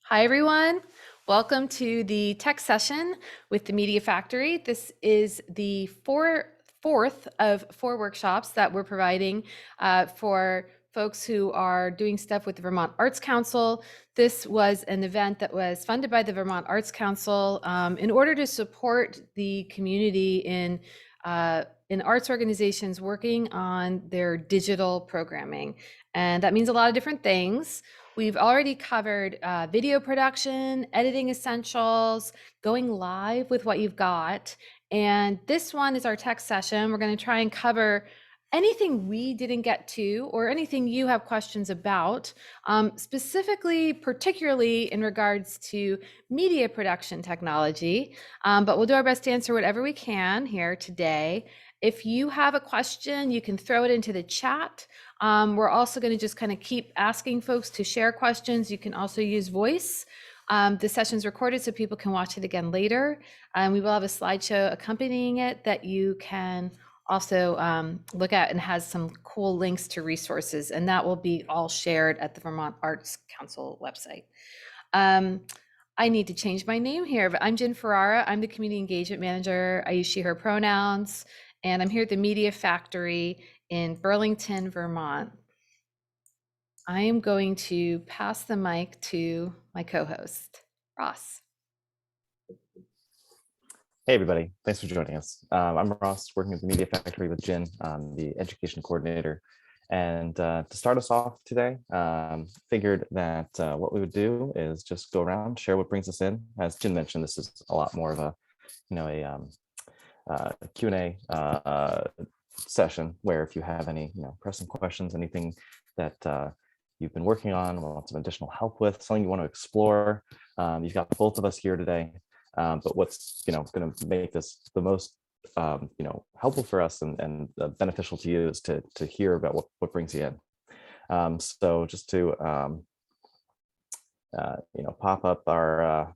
Hi, everyone. Welcome to the tech session with the Media Factory. This is the fourth of 4 workshops that we're providing for folks who are doing stuff with the Vermont Arts Council. This was an event that was funded by the Vermont Arts Council in order to support the community in arts organizations working on their digital programming. And that means a lot of different things. We've already covered video production, editing essentials, going live with what you've got. And this one is our tech session. We're going to try and cover anything we didn't get to or anything you have questions about, specifically, particularly in regards to media production technology. But we'll do our best to answer whatever we can here today. If you have a question, you can throw it into the chat. We're also going to just kind of keep asking folks to share questions. You can also use voice. The session's recorded so people can watch it again later. We will have a slideshow accompanying it that you can also look at, and has some cool links to resources, and that will be all shared at the Vermont Arts Council website. I need to change my name here, but I'm Jen Ferrara. I'm the Community Engagement Manager. I use she, her pronouns, and I'm here at the Media Factory in Burlington, Vermont. I am going to pass the mic to my co-host, Ross. Hey, everybody. Thanks for joining us. I'm Ross, working at the Media Factory with Jen, the education coordinator. And to start us off today, figured that what we would do is just go around, share what brings us in. As Jen mentioned, this is a lot more of a, Q&A session where if you have any, pressing questions, anything that you've been working on, want some additional help with, something you want to explore, you've got both of us here today. But what's going to make this the most helpful for us and beneficial to you is to hear about what brings you in. So just to pop up our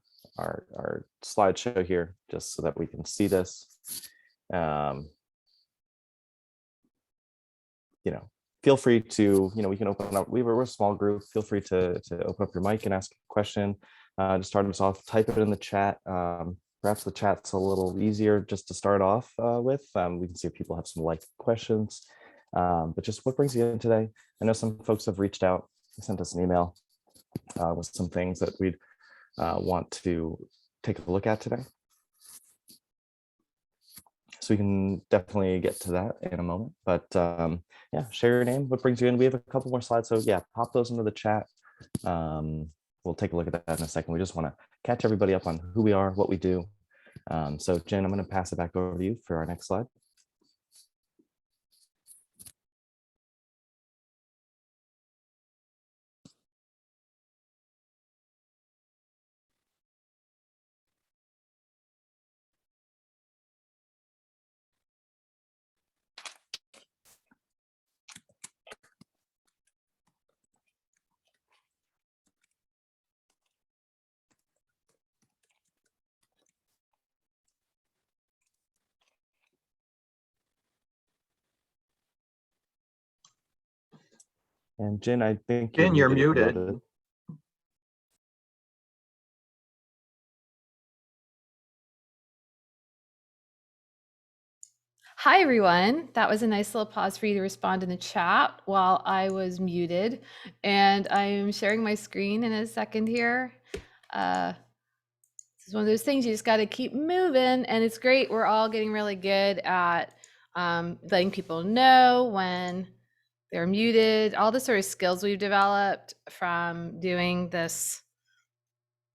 slideshow here just so that we can see this. Feel free to we can open up. We're a small group. Feel free to open up your mic and ask a question. To start us off, type it in the chat. Perhaps the chat's a little easier just to start off with. We can see if people have some like questions, but just what brings you in today? I know some folks have reached out, sent us an email with some things that we'd want to take a look at today. So we can definitely get to that in a moment, but yeah, share your name, what brings you in. We have a couple more slides, so yeah, pop those into the chat. We'll take a look at that in a second. We just want to catch everybody up on who we are, what we do. So Jen, I'm going to pass it back over to you for our next slide. And Jen, I think you're muted. Hi, everyone. That was a nice little pause for you to respond in the chat while I was muted. And I am sharing my screen in a second here. This is one of those things you just got to keep moving, and it's great. We're all getting really good at letting people know when they're muted. All the sort of skills we've developed from doing this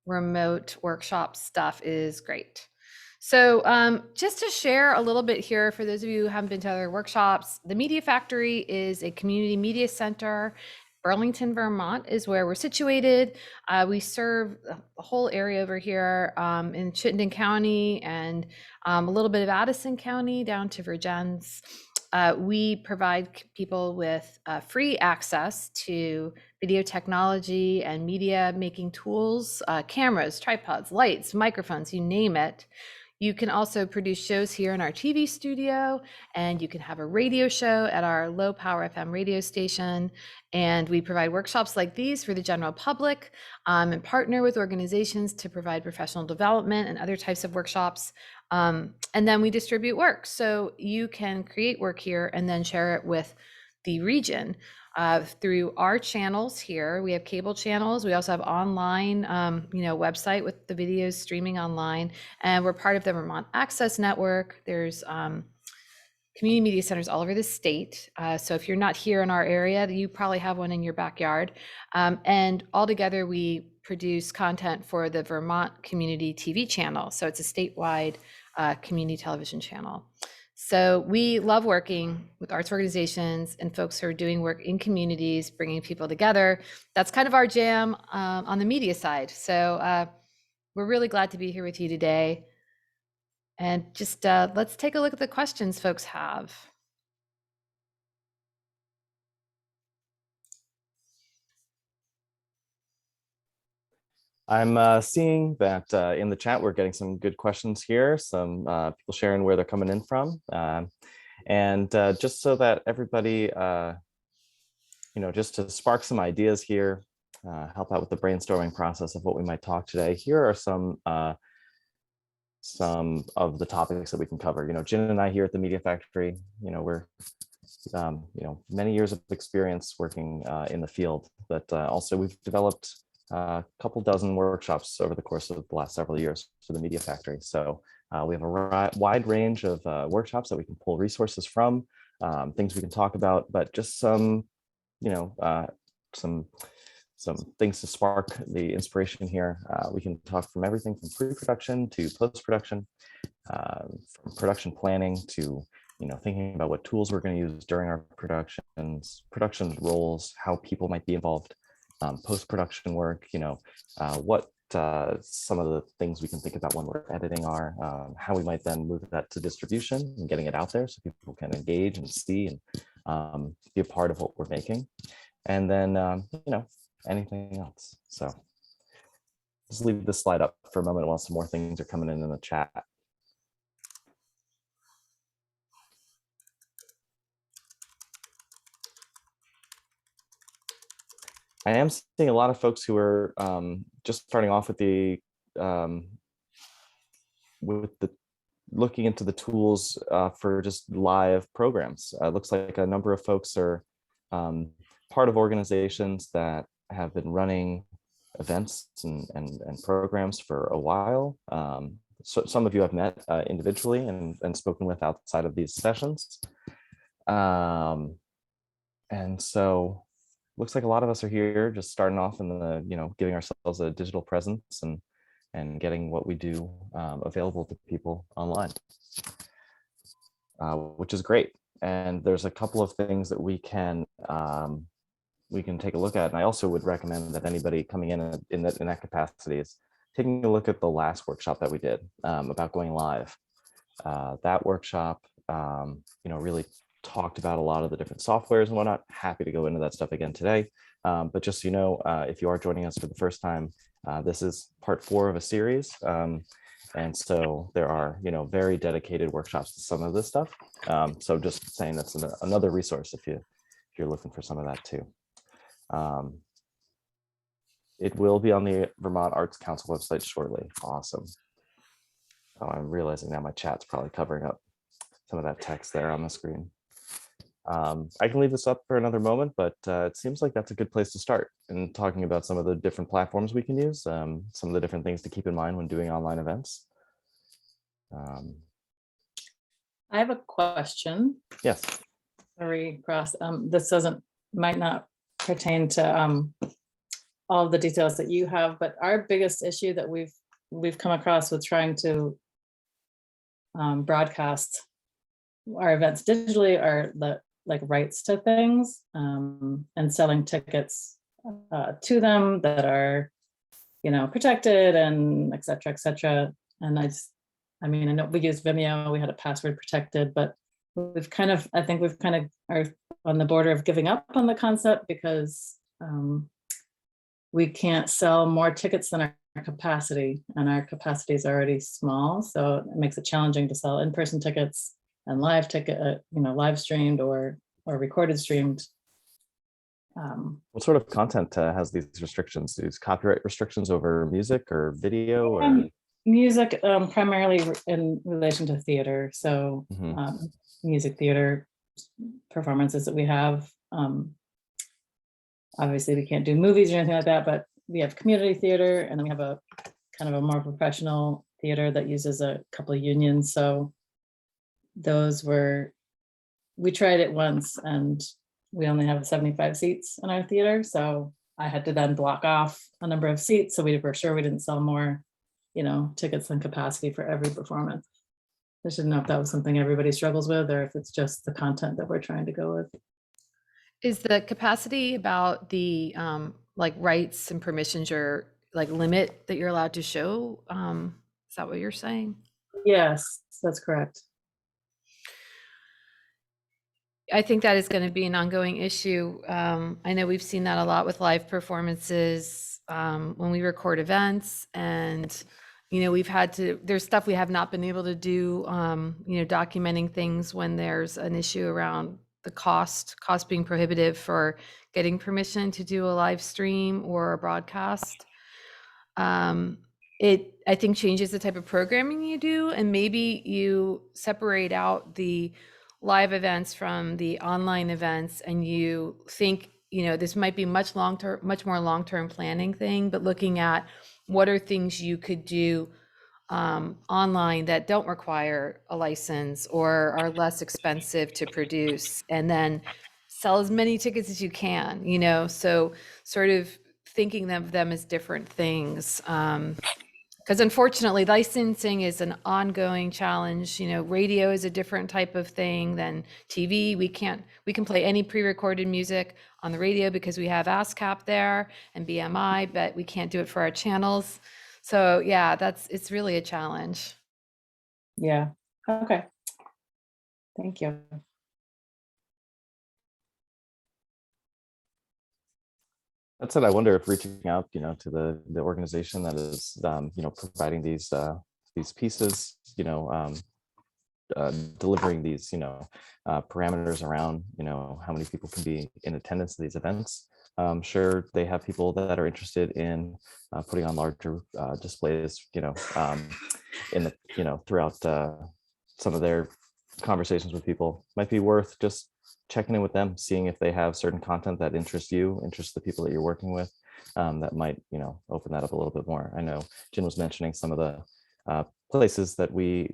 remote workshop stuff is great. So just to share a little bit here, for those of you who haven't been to other workshops, the Media Factory is a community media center. Burlington, Vermont is where we're situated. We serve the whole area over here in Chittenden County and a little bit of Addison County down to Virgins. We provide people with free access to video technology and media making tools, cameras, tripods, lights, microphones, you name it. You can also produce shows here in our TV studio, and you can have a radio show at our low power FM radio station. And we provide workshops like these for the general public, and partner with organizations to provide professional development and other types of workshops. And then we distribute work. So you can create work here and then share it with the region. Through our channels here. We have cable channels. We also have online, website with the videos streaming online, and we're part of the Vermont Access Network. There's community media centers all over the state. So if you're not here in our area, you probably have one in your backyard. And altogether, we produce content for the Vermont Community TV channel. So it's a statewide community television channel. So we love working with arts organizations and folks who are doing work in communities, bringing people together. That's kind of our jam on the media side. So we're really glad to be here with you today. And just let's take a look at the questions folks have. I'm seeing that in the chat, we're getting some good questions here, some people sharing where they're coming in from. And just so that everybody, just to spark some ideas here, help out with the brainstorming process of what we might talk today, here are some of the topics that we can cover. Jen and I here at the Media Factory, we're many years of experience working in the field, but also we've developed a couple dozen workshops over the course of the last several years for the Media Factory. So we have a wide range of workshops that we can pull resources from, things we can talk about, but just some things to spark the inspiration here. We can talk from everything from pre-production to post-production, from production planning to thinking about what tools we're going to use during our production roles, how people might be involved, post-production work, what some of the things we can think about when we're editing are, how we might then move that to distribution and getting it out there so people can engage and see and be a part of what we're making. And then, anything else. So just leave this slide up for a moment while some more things are coming in the chat. I am seeing a lot of folks who are just starting off with the looking into the tools for just live programs. It looks like a number of folks are part of organizations that have been running events and programs for a while. So some of you have met individually and spoken with outside of these sessions. And so looks like a lot of us are here just starting off in the, giving ourselves a digital presence and getting what we do available to people online, which is great. And there's a couple of things that we can take a look at. And I also would recommend that anybody coming in that capacity is taking a look at the last workshop that we did about going live. That workshop, really talked about a lot of the different softwares and whatnot. Happy to go into that stuff again today. But just so you know, if you are joining us for the first time, this is part 4 of a series. And so there are, very dedicated workshops to some of this stuff. So just saying that's another resource if you're looking for some of that too. It will be on the Vermont Arts Council website shortly. Awesome. Oh, I'm realizing now my chat's probably covering up some of that text there on the screen. I can leave this up for another moment, but it seems like that's a good place to start in talking about some of the different platforms we can use, some of the different things to keep in mind when doing online events. I have a question. Yes. Very cross. This might not pertain to all of the details that you have, but our biggest issue that we've come across with trying to broadcast our events digitally are the rights to things and selling tickets to them that are protected and et cetera. And I know we use Vimeo, we had a password protected, but I think we've kind of are on the border of giving up on the concept because we can't sell more tickets than our capacity, and our capacity is already small, so it makes it challenging to sell in-person tickets and live ticket, live streamed or recorded streamed. What sort of content has these restrictions? These copyright restrictions over music or video or? Music, primarily in relation to theater. So Mhm. music theater performances that we have. Obviously, we can't do movies or anything like that, but we have community theater, and then we have a kind of a more professional theater that uses a couple of unions. So we tried it once, and we only have 75 seats in our theater. So I had to then block off a number of seats so we were sure we didn't sell more, tickets than capacity for every performance. I didn't know if that was something everybody struggles with, or if it's just the content that we're trying to go with. Is the capacity about the like rights and permissions or like limit that you're allowed to show? Is that what you're saying? Yes, that's correct. I think that is going to be an ongoing issue. I know we've seen that a lot with live performances when we record events, and there's stuff we have not been able to do, documenting things when there's an issue around the cost being prohibitive for getting permission to do a live stream or a broadcast. It, I think, changes the type of programming you do, and maybe you separate out the live events from the online events, and you think, this might be much more long-term planning thing, but looking at what are things you could do online that don't require a license or are less expensive to produce, and then sell as many tickets as you can, so sort of thinking of them as different things. Because unfortunately, licensing is an ongoing challenge. Radio is a different type of thing than TV. We can play any pre-recorded music on the radio because we have ASCAP there and BMI, but we can't do it for our channels. So yeah, it's really a challenge. Yeah. Okay. Thank you. That said, I wonder if reaching out, to the organization that is, providing these pieces, delivering these, parameters around, how many people can be in attendance at these events. Sure, they have people that are interested in putting on larger displays, in the, throughout some of their conversations with people. Might be worth just checking in with them, seeing if they have certain content that interests the people that you're working with, that might, open that up a little bit more. I know Jen was mentioning some of the places that we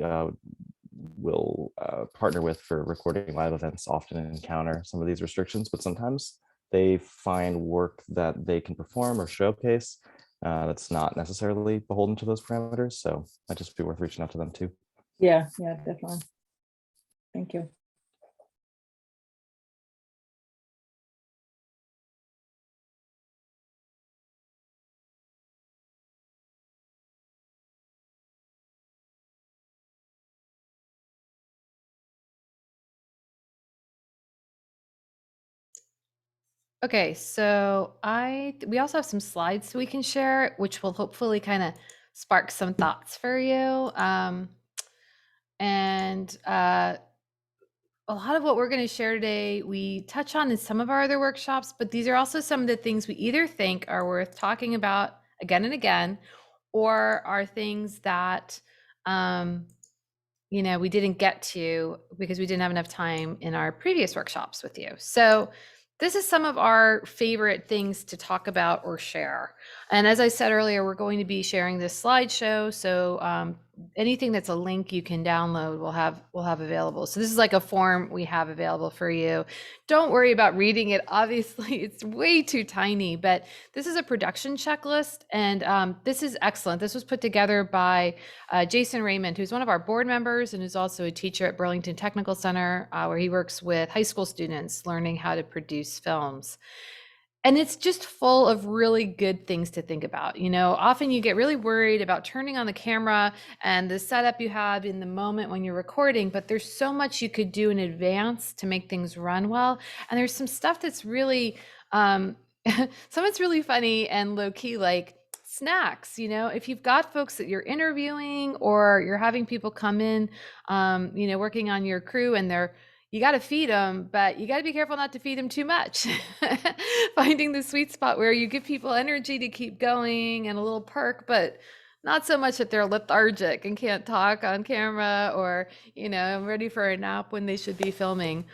will partner with for recording live events often encounter some of these restrictions, but sometimes they find work that they can perform or showcase that's not necessarily beholden to those parameters. So might just be worth reaching out to them too. Yeah, definitely. Thank you. Okay, so we also have some slides we can share, which will hopefully kind of spark some thoughts for you. And a lot of what we're going to share today, we touch on in some of our other workshops, but these are also some of the things we either think are worth talking about again and again, or are things that we didn't get to because we didn't have enough time in our previous workshops with you. So this is some of our favorite things to talk about or share. And as I said earlier, we're going to be sharing this slideshow. So anything that's a link you can download, we'll have available. So this is like a form we have available for you. Don't worry about reading it. Obviously, it's way too tiny, but this is a production checklist, and this is excellent. This was put together by Jason Raymond, who's one of our board members and who's also a teacher at Burlington Technical Center, where he works with high school students learning how to produce films. And it's just full of really good things to think about. Often you get really worried about turning on the camera and the setup you have in the moment when you're recording, but there's so much you could do in advance to make things run well. And there's some stuff that's really, some of it's really funny and low key, like snacks. If you've got folks that you're interviewing or you're having people come in, working on your crew, and you got to feed them, but you got to be careful not to feed them too much. Finding the sweet spot where you give people energy to keep going and a little perk, but not so much that they're lethargic and can't talk on camera, or, ready for a nap when they should be filming.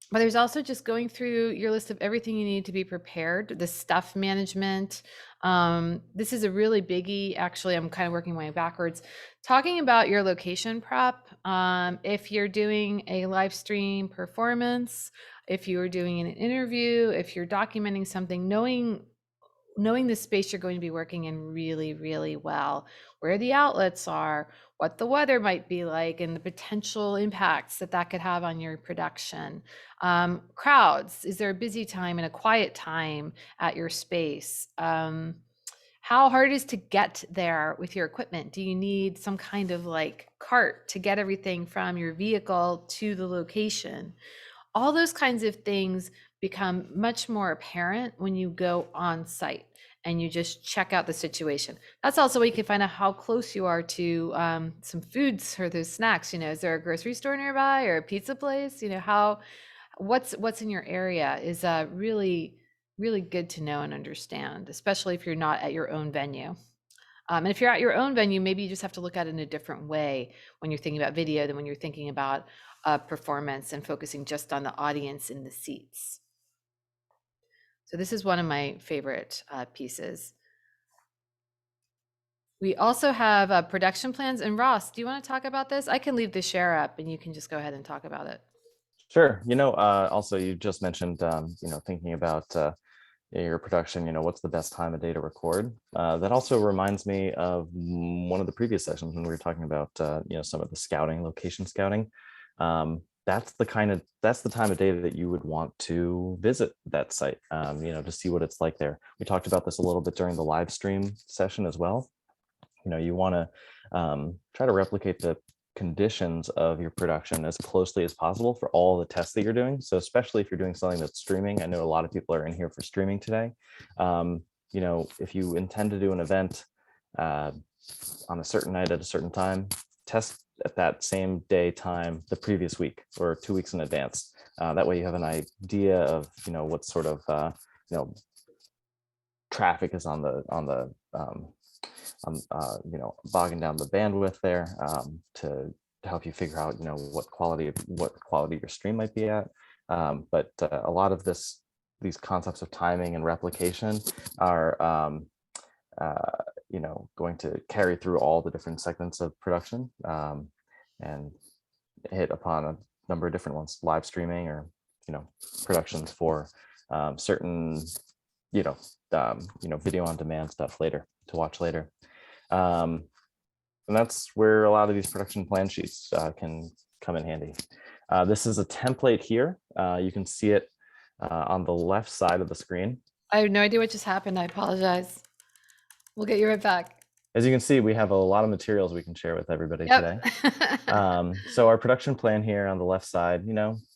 But there's also just going through your list of everything you need to be prepared, the stuff management. This is a really biggie. Actually, I'm kind of working my way backwards. Talking about your location prep. If you're doing a live stream performance, if you're doing an interview, if you're documenting something, knowing the space you're going to be working in really, really well, where the outlets are, what the weather might be like, and the potential impacts that could have on your production. Crowds, is there a busy time and a quiet time at your space? How hard it is to get there with your equipment? Do you need some kind of like cart to get everything from your vehicle to the location? All those kinds of things become much more apparent when you go on site and you just check out the situation. That's also where you can find out how close you are to some foods or those snacks. Is there a grocery store nearby or a pizza place? What's in your area is really, really good to know and understand, especially if you're not at your own venue. And if you're at your own venue, maybe you just have to look at it in a different way when you're thinking about video than when you're thinking about performance and focusing just on the audience in the seats. So this is one of my favorite pieces. We also have production plans. And Ross, do you want to talk about this? I can leave the share up and you can just go ahead and talk about it. Sure. Also you just mentioned, thinking about your production, what's the best time of day to record? That also reminds me of one of the previous sessions when we were talking about, some of the scouting, location scouting. That's the time of day that you would want to visit that site, to see what it's like there. We talked about this a little bit during the live stream session as well. You want to try to replicate the conditions of your production as closely as possible for all the tests that you're doing. So especially if you're doing something that's streaming, I know a lot of people are in here for streaming today. If you intend to do an event on a certain night at a certain time, test at that same day time the previous week or 2 weeks in advance. That way you have an idea of what sort of traffic is on the bogging down the bandwidth there, to help you figure out what quality your stream might be at. But a lot of these concepts of timing and replication are going to carry through all the different segments of production, and hit upon a number of different ones, live streaming or productions for certain video on demand stuff later to watch later. And that's where a lot of these production plan sheets can come in handy. This is a template here. You can see it on the left side of the screen. I have no idea what just happened. I apologize. We'll get you right back. As you can see, we have a lot of materials we can share with everybody today. So our production plan here on the left side,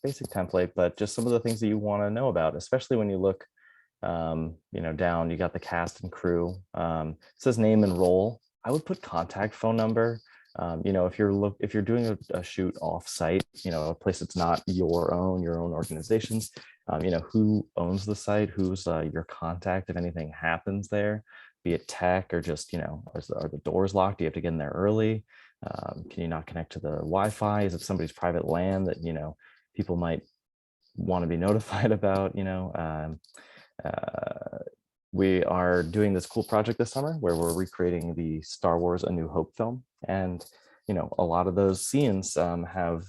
basic template, but just some of the things that you want to know about, especially when you look down, you got the cast and crew. It says name and role. I would put contact phone number. If you're doing a shoot off site, a place that's not your own organizations, who owns the site, who's your contact if anything happens there, be it tech or just, are the doors locked? Do you have to get in there early? Can you not connect to the Wi-Fi? Is it somebody's private LAN that, people might want to be notified about? We are doing this cool project this summer where we're recreating the Star Wars A New Hope film. And, a lot of those scenes have,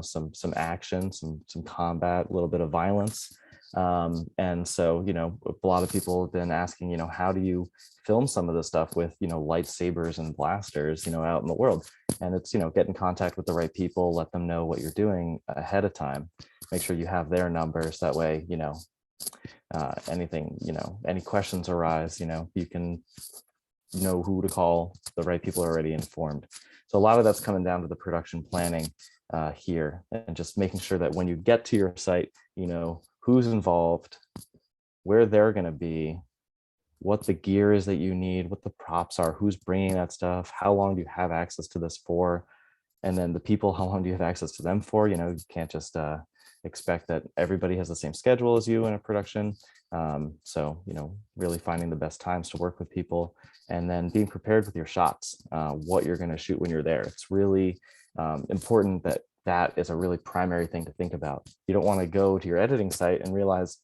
some action, some combat, a little bit of violence. And so, a lot of people have been asking, how do you film some of this stuff with, lightsabers and blasters, out in the world? And it's, get in contact with the right people, let them know what you're doing ahead of time, make sure you have their numbers. That way, anything, any questions arise, you can know who to call. The right people are already informed. So a lot of that's coming down to the production planning here, and just making sure that when you get to your site, who's involved, where they're going to be, what the gear is that you need, what the props are, who's bringing that stuff, how long do you have access to this for, and then the people, how long do you have access to them for? You know, you can't just expect that everybody has the same schedule as you in a production. So, you know, really finding the best times to work with people, and then being prepared with your shots, what you're going to shoot when you're there. It's really important that that is a really primary thing to think about. You don't want to go to your editing site and realize,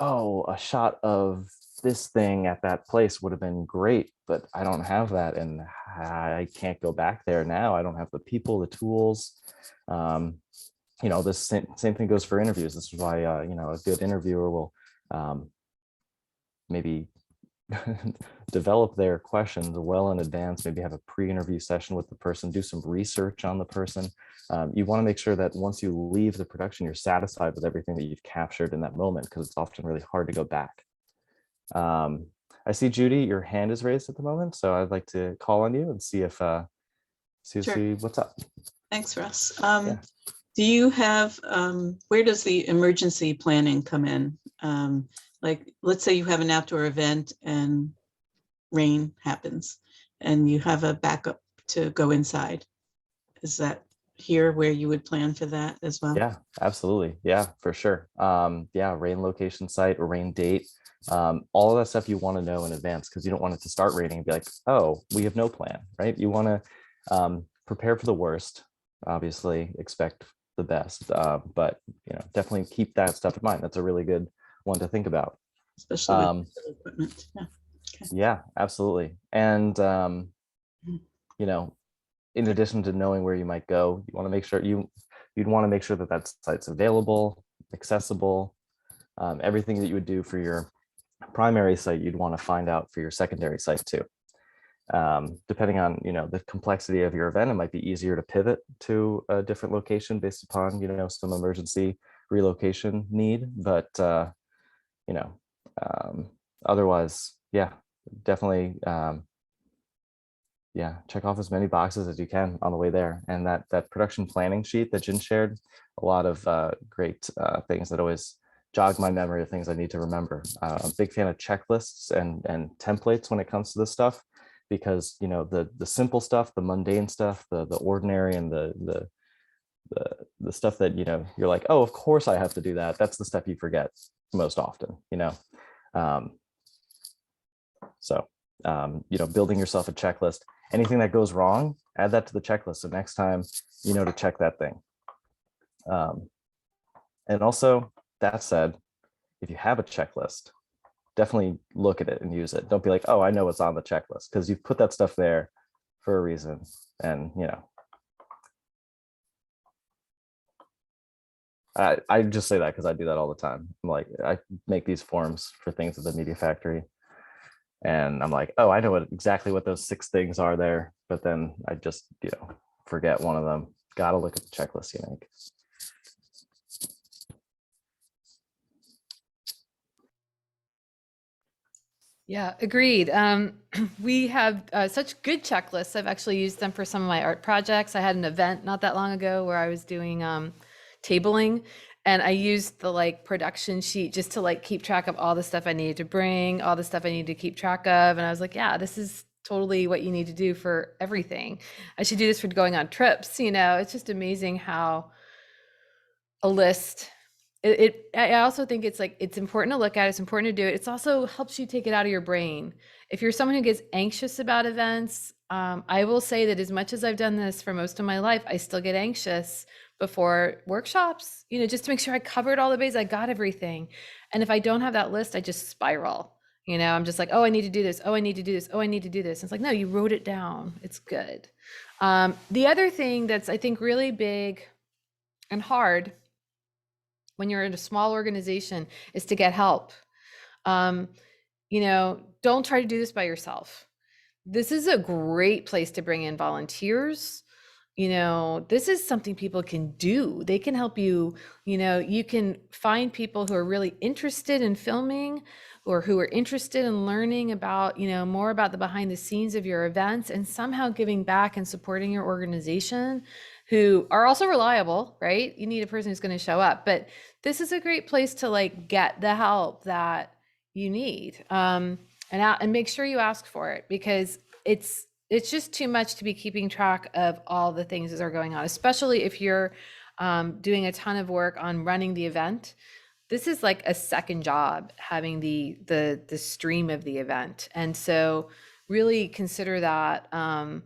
oh, a shot of this thing at that place would have been great, but I don't have that, and I can't go back there now. I don't have the people, the tools. You know, this same thing goes for interviews. This is why, you know, a good interviewer will maybe develop their questions well in advance, maybe have a pre-interview session with the person, do some research on the person. You want to make sure that once you leave the production, you're satisfied with everything that you've captured in that moment, because it's often really hard to go back. I see, Judy, your hand is raised at the moment, so I'd like to call on you and see if see what's up. Thanks, Russ. Yeah. Do you have, where does the emergency planning come in? Like, let's say you have an outdoor event and rain happens and you have a backup to go inside. Is that here where you would plan for that as well? Yeah, absolutely. Yeah, for sure. Yeah, rain location site or rain date. All of that stuff you want to know in advance, because you don't want it to start raining and be like, oh, we have no plan, right? You want to prepare for the worst, obviously expect the best, but you know, definitely keep that stuff in mind. That's a really good one to think about. Especially with equipment. Yeah. Okay. Yeah, absolutely. And you know, in addition to knowing where you might go, you want to make sure you'd want to make sure that that site's available, accessible. Everything that you would do for your primary site, you'd want to find out for your secondary site too. Depending on, you know, the complexity of your event, it might be easier to pivot to a different location based upon, you know, some emergency relocation need. But you know, otherwise, yeah, definitely, yeah, check off as many boxes as you can on the way there. And that production planning sheet that Jen shared, a lot of great things that always jog my memory of things I need to remember. I'm a big fan of checklists and templates when it comes to this stuff, because, you know, the simple stuff, the mundane stuff, the ordinary, and the stuff that, you know, you're like, oh, of course I have to do that. That's the stuff you forget most often, you know. So, you know, building yourself a checklist. Anything that goes wrong, add that to the checklist. So next time, you know, to check that thing. And also, that said, if you have a checklist, definitely look at it and use it. Don't be like, oh, I know what's on the checklist, because you've put that stuff there for a reason. And, you know, I just say that because I do that all the time. I'm like, I make these forms for things at the Media Factory, and I'm like, oh, I know exactly what those 6 things are there, but then I just, you know, forget one of them. Got to look at the checklist you make. Yeah, agreed. We have such good checklists. I've actually used them for some of my art projects. I had an event not that long ago where I was doing tabling, and I used the like production sheet just to like keep track of all the stuff I needed to bring, all the stuff I needed to keep track of. And I was like, yeah, this is totally what you need to do for everything. I should do this for going on trips. You know, it's just amazing how a list, I also think it's like, it's important to look at, it's important to do it. It's also helps you take it out of your brain. If you're someone who gets anxious about events, I will say that as much as I've done this for most of my life, I still get anxious before workshops, you know, just to make sure I covered all the bases, I got everything. And if I don't have that list, I just spiral. You know, I'm just like, oh, I need to do this. Oh, I need to do this. Oh, I need to do this. And it's like, no, you wrote it down. It's good. The other thing that's, I think, really big and hard when you're in a small organization is to get help. You know, don't try to do this by yourself. This is a great place to bring in volunteers. You know, this is something people can do. They can help you. You know, you can find people who are really interested in filming, or who are interested in learning about, you know, more about the behind the scenes of your events, and somehow giving back and supporting your organization, who are also reliable, right? You need a person who's going to show up, but this is a great place to like get the help that you need. and make sure you ask for it, because it's just too much to be keeping track of all the things that are going on, especially if you're doing a ton of work on running the event. This is like a second job, having the stream of the event. And so really consider that. And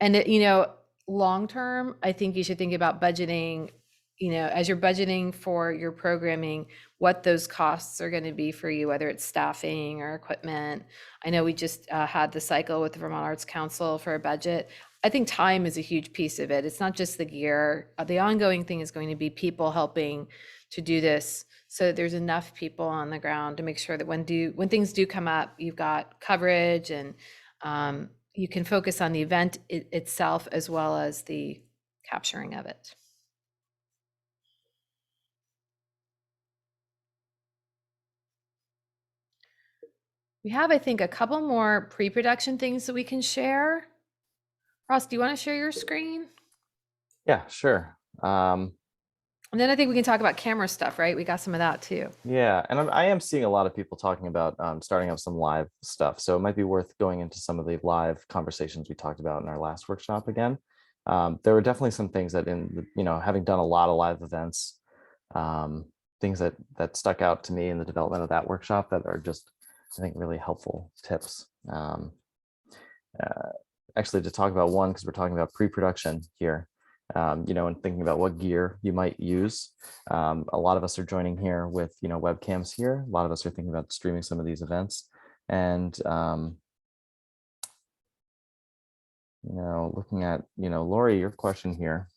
you know, long term, I think you should think about budgeting, you know, as you're budgeting for your programming, what those costs are going to be for you, whether it's staffing or equipment. I know we just had the cycle with the Vermont Arts Council for a budget. I think time is a huge piece of it. It's not just the gear. The ongoing thing is going to be people helping to do this, so that there's enough people on the ground to make sure that when things do come up, you've got coverage, and you can focus on the event itself as well as the capturing of it. We have, I think, a couple more pre-production things that we can share. Ross, do you want to share your screen? Yeah, sure. And then I think we can talk about camera stuff, right? We got some of that too. Yeah, and I am seeing a lot of people talking about starting up some live stuff. So it might be worth going into some of the live conversations we talked about in our last workshop again. There were definitely some things that having done a lot of live events, things that stuck out to me in the development of that workshop that are just, I think, really helpful tips. Actually, to talk about one, because we're talking about pre-production here, and thinking about what gear you might use. A lot of us are joining here with, webcams here. A lot of us are thinking about streaming some of these events. And, looking at, Lori, your question here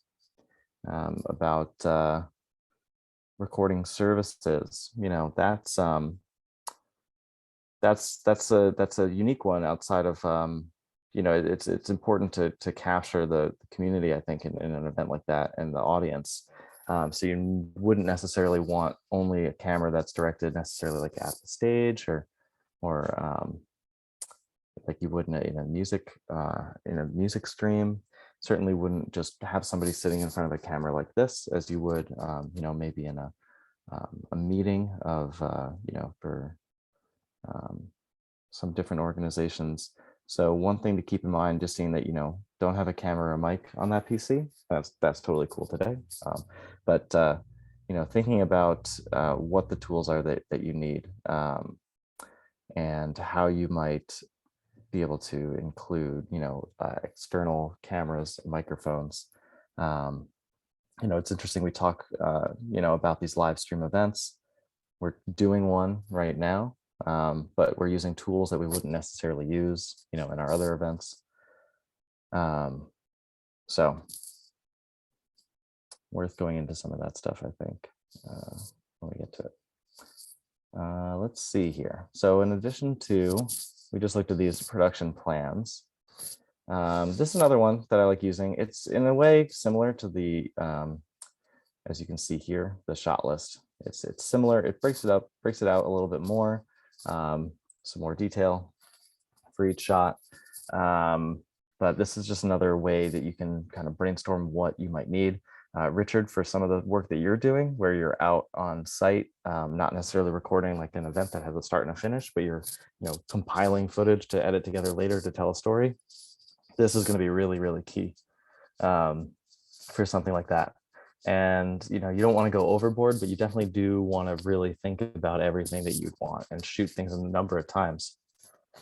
about recording services, that's a unique one outside of, it's important to capture the community, I think, in an event like that, and the audience. So you wouldn't necessarily want only a camera that's directed necessarily like at the stage, or like you would in a music stream. Certainly wouldn't just have somebody sitting in front of a camera like this, as you would, maybe in a meeting of, for some different organizations. So one thing to keep in mind, just seeing that, don't have a camera or mic on that PC, that's totally cool today. But thinking about what the tools are that you need, and how you might be able to include, external cameras, microphones. It's interesting, we talk, about these live stream events. We're doing one right now. But we're using tools that we wouldn't necessarily use, in our other events. So worth going into some of that stuff, I think, when we get to it. Let's see here. So in addition to, we just looked at these production plans. This is another one that I like using. It's in a way similar to the, as you can see here, the shot list. It's similar. It breaks it out a little bit more. Some more detail for each shot. But this is just another way that you can kind of brainstorm what you might need. Richard, for some of the work that you're doing, where you're out on site, not necessarily recording like an event that has a start and a finish, but you're compiling footage to edit together later to tell a story. This is going to be really, really key for something like that. And you don't want to go overboard, but you definitely do want to really think about everything that you'd want and shoot things a number of times.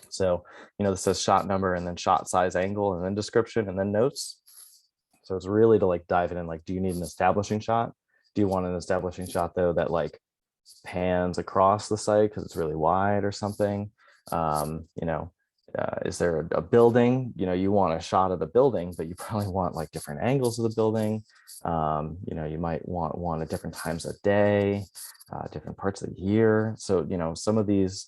So this says shot number, and then shot size, angle, and then description, and then notes. So it's really to like dive in, like, do you need an establishing shot? Do you want an establishing shot though that like pans across the site because it's really wide or something? Is there a building? You want a shot of the building, but you probably want like different angles of the building. You might want one at different times of day, different parts of the year. So some of these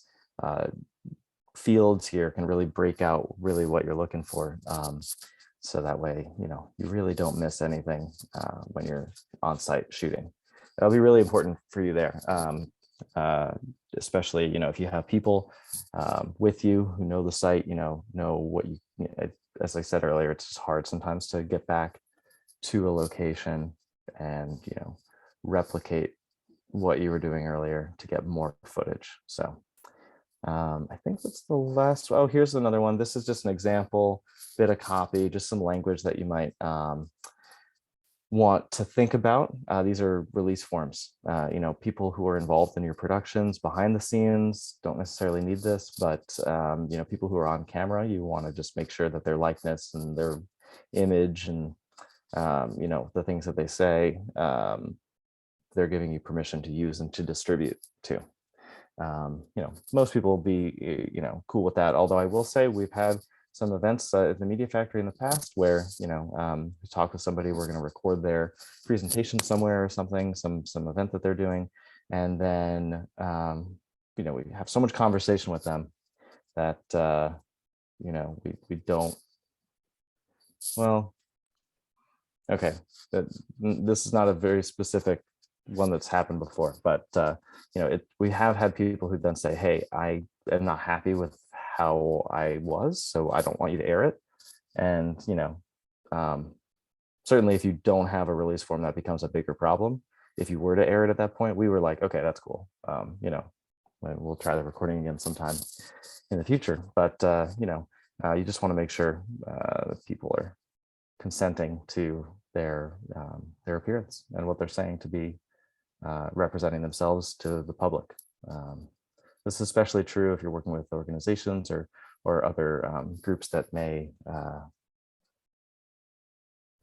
fields here can really break out really what you're looking for. So that way, you really don't miss anything when you're on site shooting. That'll be really important for you there. Especially, if you have people with you who know the site, know what you, as I said earlier, it's just hard sometimes to get back to a location and, replicate what you were doing earlier to get more footage. So I think that's the last. Oh, here's another one. This is just an example, bit of copy, just some language that you might want to think about. These are release forms. You know, people who are involved in your productions behind the scenes don't necessarily need this, but you know, people who are on camera, you want to just make sure that their likeness and their image and you know, the things that they say, they're giving you permission to use and to distribute too. You know, most people will be, you know, cool with that. Although I will say we've had some events at the Media Factory in the past where, you know, we talk with somebody, we're going to record their presentation somewhere or something, some event that they're doing. And then, you know, we have so much conversation with them that, you know, we don't, well, okay, this is not a very specific one that's happened before, but you know, we have had people who then say, hey, I am not happy with how I was, so I don't want you to air it. And you know, certainly if you don't have a release form, that becomes a bigger problem. If you were to air it at that point, we were like, okay, that's cool. You know, we'll try the recording again sometime in the future, but you know, you just want to make sure that people are consenting to their appearance and what they're saying to be representing themselves to the public. This is especially true if you're working with organizations or other groups that may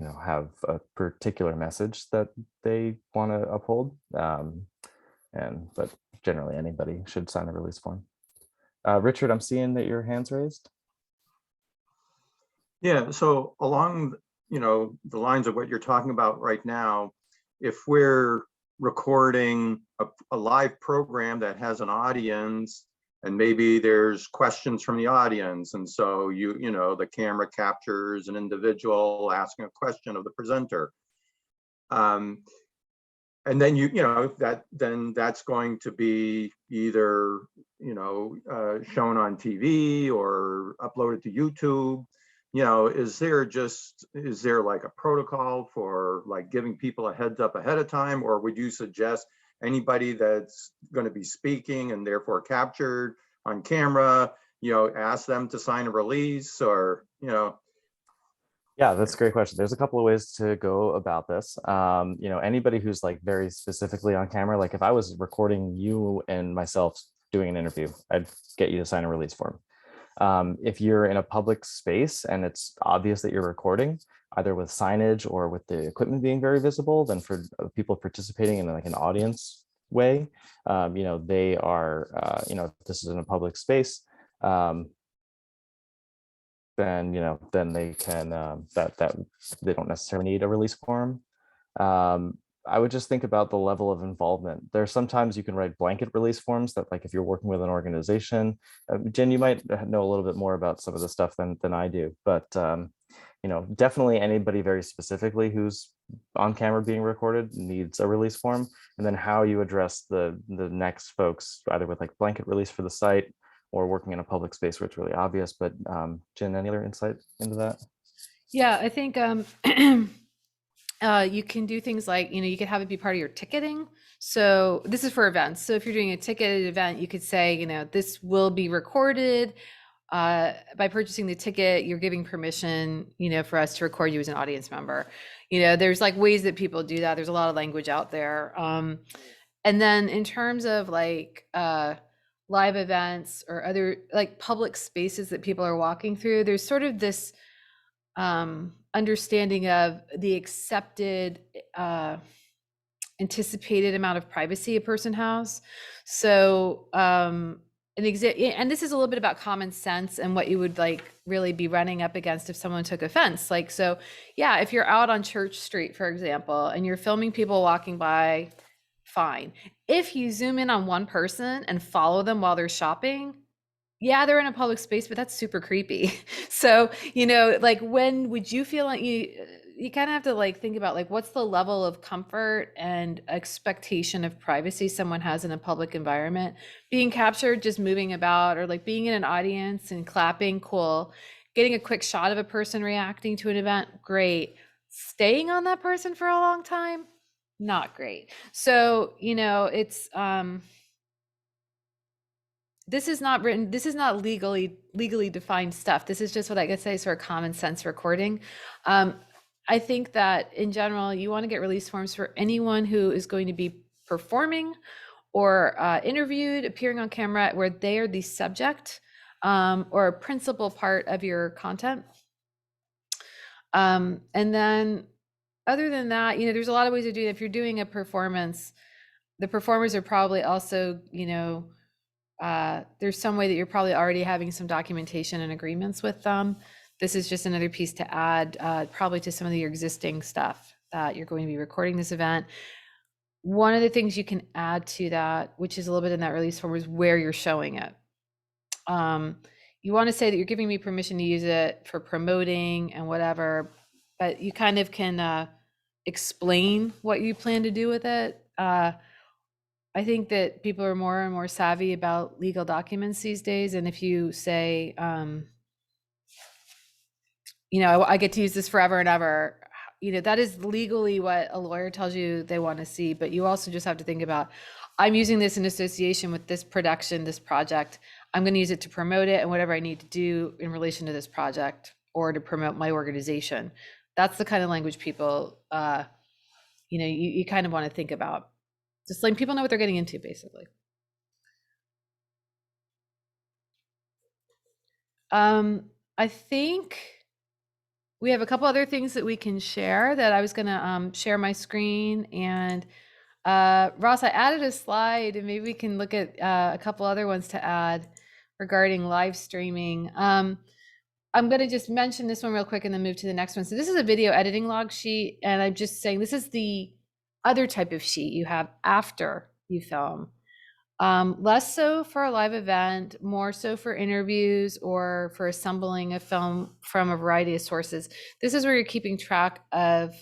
you know, have a particular message that they want to uphold. But generally anybody should sign a release form. Richard, I'm seeing that your hand's raised. Yeah, so along, you know, the lines of what you're talking about right now, if we're recording a live program that has an audience and maybe there's questions from the audience, and so you know, the camera captures an individual asking a question of the presenter, and then you know, that's going to be either, you know, shown on TV or uploaded to YouTube. You know, is there like a protocol for like giving people a heads up ahead of time, or would you suggest anybody that's going to be speaking and therefore captured on camera, you know, ask them to sign a release, or, you know? Yeah, that's a great question. There's a couple of ways to go about this. You know, anybody who's like very specifically on camera, like if I was recording you and myself doing an interview, I'd get you to sign a release form. If you're in a public space and it's obvious that you're recording, either with signage or with the equipment being very visible, then for people participating in like an audience way, you know, they are, you know, if this is in a public space, then, you know, then they can, that they don't necessarily need a release form. I would just think about the level of involvement. There's sometimes you can write blanket release forms that, like if you're working with an organization, Jen, you might know a little bit more about some of the stuff than I do, but you know, definitely anybody very specifically who's on camera being recorded needs a release form. And then how you address the next folks, either with like blanket release for the site or working in a public space where it's really obvious. But Jen, any other insight into that? Yeah, I think you can do things like, you know, you could have it be part of your ticketing. So this is for events. So if you're doing a ticketed event, you could say, you know, this will be recorded. By purchasing the ticket, you're giving permission, you know, for us to record you as an audience member. You know, there's like ways that people do that. There's a lot of language out there. And then in terms of like live events or other like public spaces that people are walking through, there's sort of this understanding of the accepted anticipated amount of privacy a person has. So and this is a little bit about common sense and what you would like really be running up against if someone took offense. Like, so yeah, if you're out on Church Street, for example, and you're filming people walking by, fine. If you zoom in on one person and follow them while they're shopping, yeah, they're in a public space, but that's super creepy. So, you know, like when would you feel like you kind of have to like think about like what's the level of comfort and expectation of privacy someone has in a public environment? Being captured, just moving about, or like being in an audience and clapping, cool. Getting a quick shot of a person reacting to an event, great. Staying on that person for a long time, not great. So, you know, it's this is not written, this is not legally defined stuff. This is just what I could say, sort of common sense recording. I think that in general, you want to get release forms for anyone who is going to be performing or interviewed, appearing on camera, where they are the subject or a principal part of your content. And then other than that, you know, there's a lot of ways to do it. If you're doing a performance, the performers are probably also, you know, there's some way that you're probably already having some documentation and agreements with them. This is just another piece to add probably to some of your existing stuff that you're going to be recording this event. One of the things you can add to that, which is a little bit in that release form, is where you're showing it. You want to say that you're giving me permission to use it for promoting and whatever, but you kind of can explain what you plan to do with it. I think that people are more and more savvy about legal documents these days. And if you say, you know, I get to use this forever and ever, you know, that is legally what a lawyer tells you they want to see. But you also just have to think about, I'm using this in association with this production, this project. I'm going to use it to promote it and whatever I need to do in relation to this project or to promote my organization. That's the kind of language people, you know, you kind of want to think about. Just letting people know what they're getting into, basically. I think we have a couple other things that we can share that I was going to share my screen. And Ross, I added a slide, and maybe we can look at a couple other ones to add regarding live streaming. I'm going to just mention this one real quick and then move to the next one. So this is a video editing log sheet, and I'm just saying this is the other type of sheet you have after you film. Less so for a live event, more so for interviews or for assembling a film from a variety of sources. This is where you're keeping track of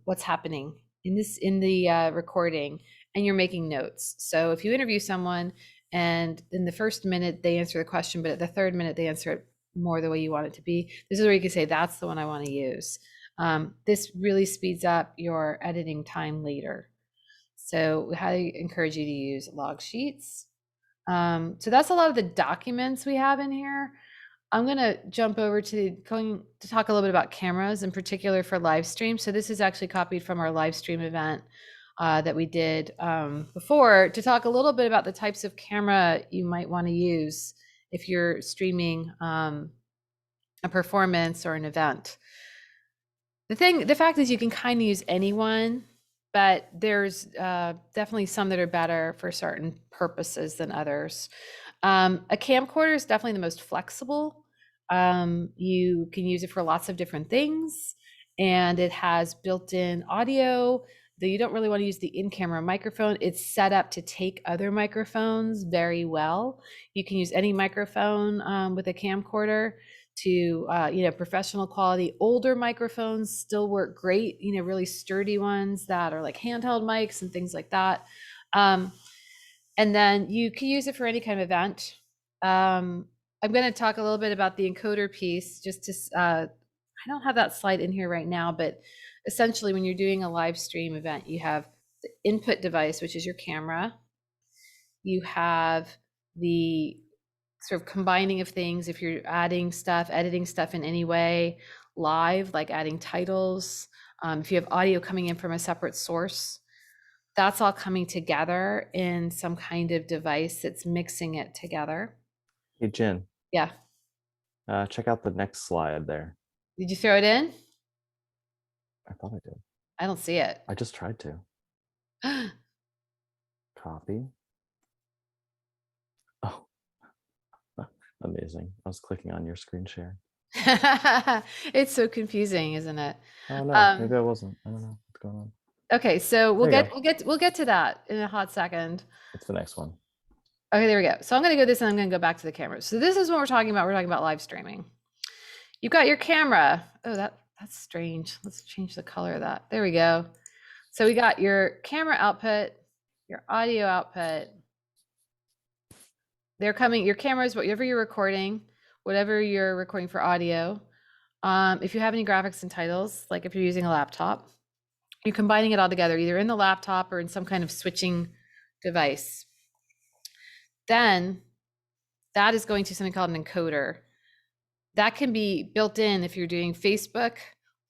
what's happening in the recording, and you're making notes. So if you interview someone and in the first minute they answer the question, but at the third minute they answer it more the way you want it to be, this is where you can say, that's the one I want to use. This really speeds up your editing time later. So we highly encourage you to use log sheets. So that's a lot of the documents we have in here. I'm going to jump over to talk a little bit about cameras, in particular for live stream. So this is actually copied from our live stream event that we did before, to talk a little bit about the types of camera you might want to use if you're streaming a performance or an event. The fact is you can kind of use anyone, but there's definitely some that are better for certain purposes than others. A camcorder is definitely the most flexible. You can use it for lots of different things, and it has built-in audio, though you don't really want to use the in-camera microphone. It's set up to take other microphones very well. You can use any microphone with a camcorder to, you know, professional quality. Older microphones still work great, you know, really sturdy ones that are like handheld mics and things like that. And then you can use it for any kind of event. I'm going to talk a little bit about the encoder piece, just to, I don't have that slide in here right now, but essentially when you're doing a live stream event, you have the input device, which is your camera. You have the sort of combining of things, if you're adding stuff, editing stuff in any way, live, like adding titles, if you have audio coming in from a separate source, that's all coming together in some kind of device that's mixing it together. Hey, Jen. Yeah. Check out the next slide there. Did you throw it in? I thought I did. I don't see it. I just tried to. Copy. Oh, amazing. I was clicking on your screen share. It's so confusing, isn't it? Oh no, maybe I wasn't. I don't know what's going on. Okay, so we'll There you get to that in a hot second. It's the next one. Okay, there we go. So I'm going to go this, and I'm going to go back to the cameras. So this is what we're talking about. We're talking about live streaming. You've got your camera. Oh, that's strange. Let's change the color of that. There we go. So we got your camera output, your audio output. They're coming, your cameras, whatever you're recording for audio. If you have any graphics and titles, like if you're using a laptop, you're combining it all together, either in the laptop or in some kind of switching device. then that is going to something called an encoder. That can be built in if you're doing Facebook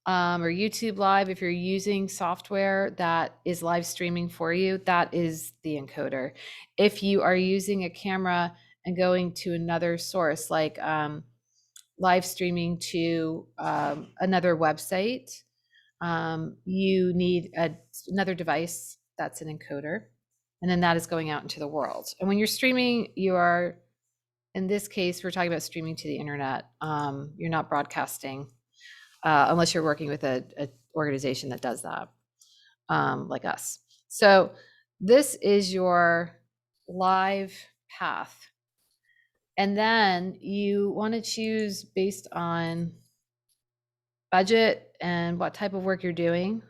or YouTube Live. If you're using software that is live streaming for you, that is the encoder. If you are using a camera and going to another source, like live streaming to another website, you need another device that's an encoder, and then that is going out into the world. And when you're streaming, you are, in this case, we're talking about streaming to the internet. You're not broadcasting unless you're working with a organization that does that, like us. So this is your live path. And then you want to choose based on budget and what type of work you're doing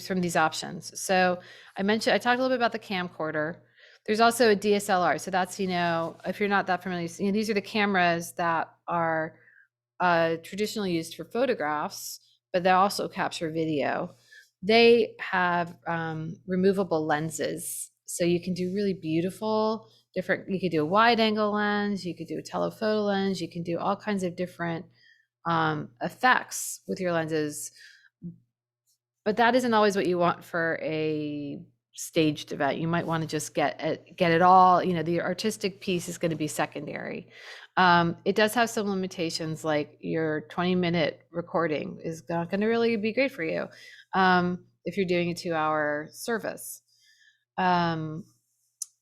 from these options. So I talked a little bit about the camcorder. There's also a DSLR. So that's, if you're not that familiar, these are the cameras that are traditionally used for photographs, but they also capture video. They have removable lenses. So you can do really beautiful, you could do a wide angle lens, you could do a telephoto lens, you can do all kinds of different effects with your lenses. But that isn't always what you want for a staged event. You might want to just get it all, the artistic piece is going to be secondary. It does have some limitations, like your 20-minute recording is not going to really be great for you if you're doing a 2-hour service.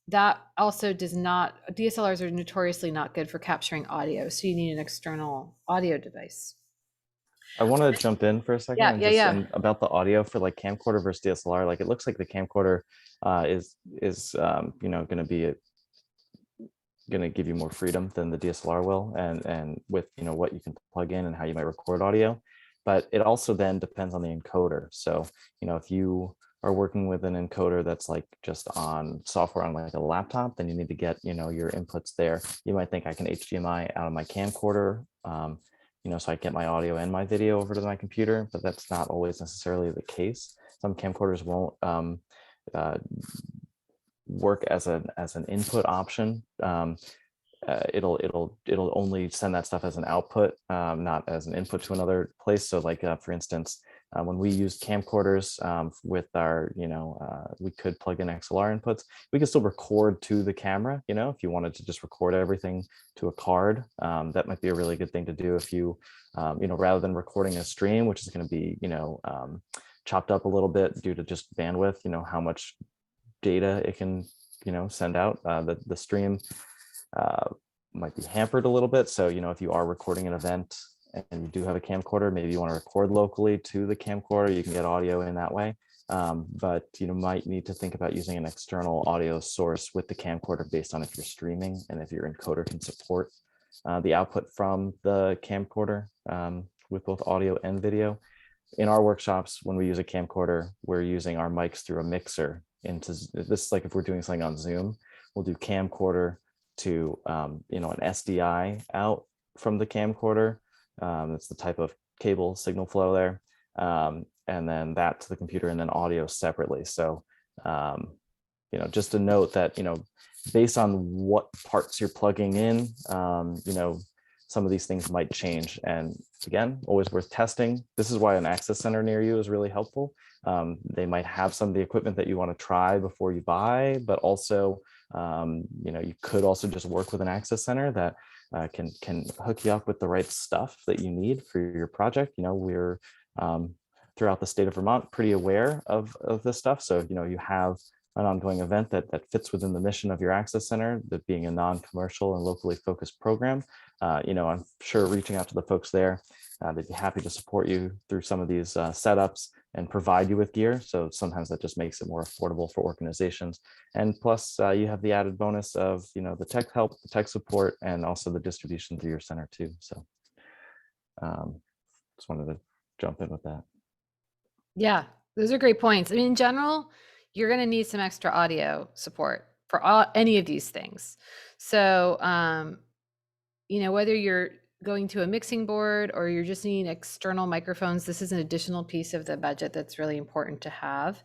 That also DSLRs are notoriously not good for capturing audio, so you need an external audio device. I want to jump in for a second. Yeah. And about the audio for like camcorder versus DSLR, like it looks like the camcorder is going to give you more freedom than the DSLR will, and with what you can plug in and how you might record audio. But it also then depends on the encoder. So if you are working with an encoder that's like just on software on like a laptop, then you need to get your inputs there. You might think I can HDMI out of my camcorder, so I get my audio and my video over to my computer, but that's not always necessarily the case. Some camcorders won't work as an input option. It'll only send that stuff as an output, not as an input to another place. So like for instance, when we used camcorders with our, we could plug in XLR inputs. We could still record to the camera, if you wanted to just record everything to a card. That might be a really good thing to do if you, rather than recording a stream, which is going to be, chopped up a little bit due to just bandwidth, how much data it can, send out. The stream might be hampered a little bit. So, if you are recording an event and you do have a camcorder, maybe you want to record locally to the camcorder, you can get audio in that way. But you might need to think about using an external audio source with the camcorder based on if you're streaming and if your encoder can support the output from the camcorder with both audio and video. In our workshops, when we use a camcorder, we're using our mics through a mixer into this. Like if we're doing something on Zoom, we'll do camcorder to an SDI out from the camcorder. That's the type of cable signal flow there, and then that to the computer, and then audio separately. So just a note that based on what parts you're plugging in, some of these things might change. And again, always worth testing. This is why an access center near you is really helpful. They might have some of the equipment that you want to try before you buy, but also you could also just work with an access center that can hook you up with the right stuff that you need for your project. We're throughout the state of Vermont pretty aware of this stuff. So you have an ongoing event that fits within the mission of your access center, that being a non-commercial and locally focused program. I'm sure reaching out to the folks there, they'd be happy to support you through some of these setups and provide you with gear. So sometimes that just makes it more affordable for organizations. And plus you have the added bonus of, the tech help, the tech support, and also the distribution through your center too. So just wanted to jump in with that. Yeah, those are great points. I mean, in general, you're going to need some extra audio support for any of these things. So, whether you're going to a mixing board or you're just needing external microphones, this is an additional piece of the budget that's really important to have.